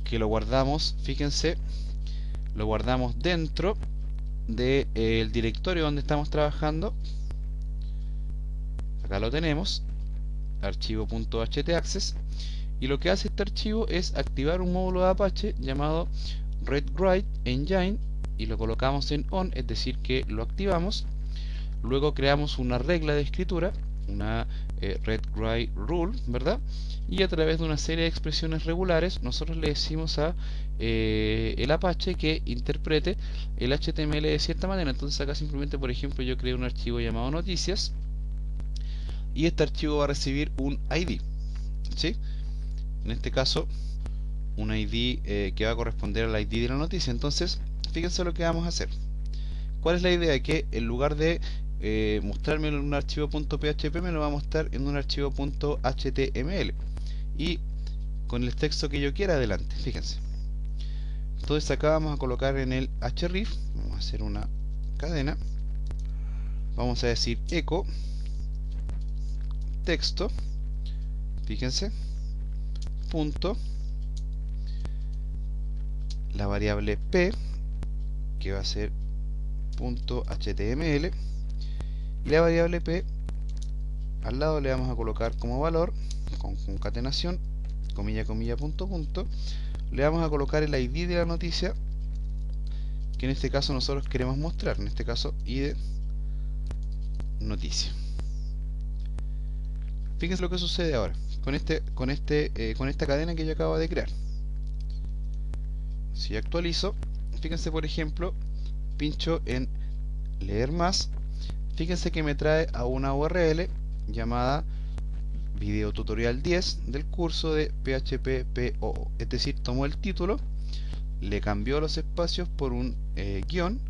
que lo guardamos, fíjense, lo guardamos dentro del directorio donde estamos trabajando. Acá lo tenemos, archivo .htaccess, y lo que hace este archivo es activar un módulo de Apache llamado read-write engine, y lo colocamos en on, es decir que lo activamos. Luego creamos una regla de escritura, una read-write rule, ¿verdad? Y a través de una serie de expresiones regulares nosotros le decimos a el Apache que interprete el HTML de cierta manera. Entonces acá simplemente, por ejemplo, yo creo un archivo llamado noticias, y este archivo va a recibir un ID, ¿sí? En este caso un ID que va a corresponder al ID de la noticia. Entonces fíjense lo que vamos a hacer. ¿Cuál es la idea? Que en lugar de mostrarme en un archivo .php, me lo va a mostrar en un archivo .html y con el texto que yo quiera adelante. Fíjense. Entonces acá vamos a colocar en el href, vamos a hacer una cadena, vamos a decir echo texto. fíjense, punto, la variable p, que va a ser punto .html, y la variable p al lado le vamos a colocar como valor, con concatenación, comilla, comilla, punto, punto, le vamos a colocar el ID de la noticia que en este caso nosotros queremos mostrar, en este caso ID noticia. Fíjense lo que sucede ahora con esta cadena que yo acabo de crear. Si actualizo, fíjense, por ejemplo, pincho en leer más, fíjense que me trae a una URL llamada video tutorial 10 del curso de PHP POO. Es decir, tomó el título, le cambió los espacios por un guión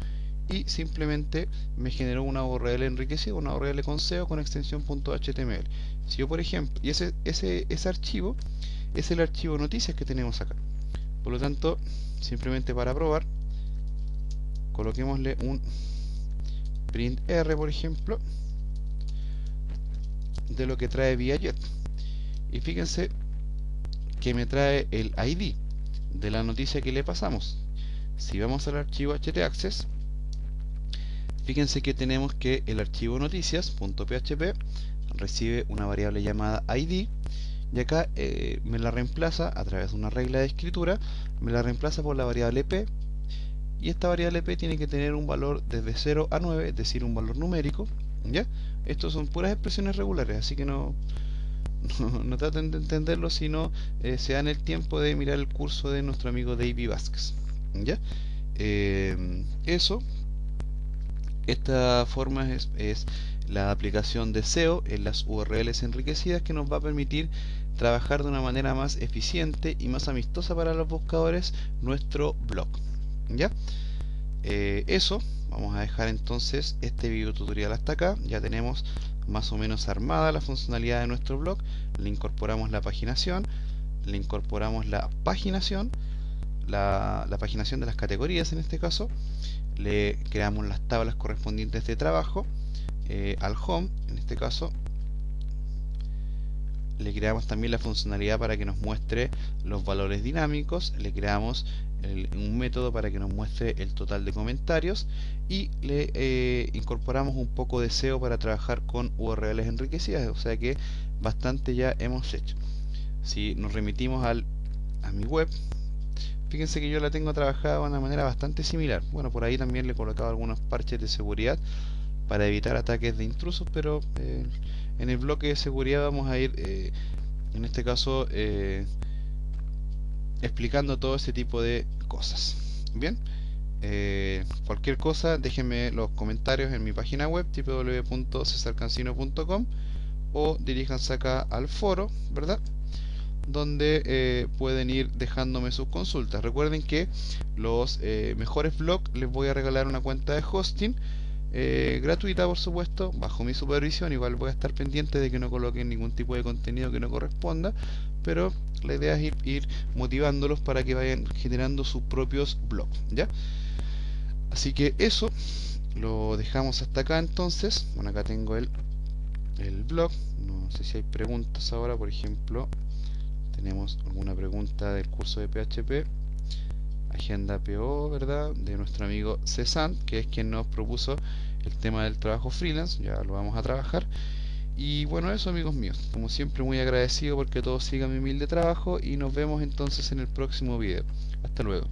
y simplemente me generó una URL enriquecida, una URL con SEO con extensión .html. Si yo, por ejemplo, y ese archivo es el archivo noticias que tenemos acá. Por lo tanto, simplemente para probar, coloquémosle un print R, por ejemplo, de lo que trae ViaJet. Y fíjense que me trae el ID de la noticia que le pasamos. Si vamos al archivo htaccess, fíjense que tenemos que el archivo noticias.php recibe una variable llamada ID, y acá me la reemplaza a través de una regla de escritura, me la reemplaza por la variable p, y esta variable p tiene que tener un valor desde 0 a 9, es decir, un valor numérico, ¿ya? Estos son puras expresiones regulares, así que no traten de entenderlo, sino se dan el tiempo de mirar el curso de nuestro amigo David Vázquez, ¿ya? Esta forma es la aplicación de SEO en las URLs enriquecidas, que nos va a permitir trabajar de una manera más eficiente y más amistosa para los buscadores nuestro blog, ¿ya? Vamos a dejar entonces este video tutorial hasta acá. Ya tenemos más o menos armada la funcionalidad de nuestro blog. Le incorporamos la paginación, le incorporamos la paginación, la paginación de las categorías en este caso, le creamos las tablas correspondientes de trabajo, al home en este caso le creamos también la funcionalidad para que nos muestre los valores dinámicos, le creamos un método para que nos muestre el total de comentarios, y le incorporamos un poco de SEO para trabajar con URLs enriquecidas, o sea que bastante ya hemos hecho. Si nos remitimos a mi web, fíjense que yo la tengo trabajada de una manera bastante similar. Bueno, por ahí también le he colocado algunos parches de seguridad para evitar ataques de intrusos, pero en el bloque de seguridad vamos a ir en este caso explicando todo ese tipo de cosas. Bien, cualquier cosa déjenme los comentarios en mi página web www.cesarcancino.com, o diríjanse acá al foro, ¿verdad?, donde pueden ir dejándome sus consultas. Recuerden que los mejores blogs les voy a regalar una cuenta de hosting gratuita, por supuesto, bajo mi supervisión. Igual voy a estar pendiente de que no coloquen ningún tipo de contenido que no corresponda, pero la idea es ir motivándolos para que vayan generando sus propios blogs, ¿ya? Así que eso lo dejamos hasta acá entonces. Bueno, acá tengo el blog. No sé si hay preguntas ahora, por ejemplo. Tenemos alguna pregunta del curso de PHP, agenda PO, ¿verdad?, de nuestro amigo Cezanne, que es quien nos propuso el tema del trabajo freelance. Ya lo vamos a trabajar. Y bueno, eso, amigos míos, como siempre muy agradecido porque todos sigan mi humilde trabajo, y nos vemos entonces en el próximo video. Hasta luego.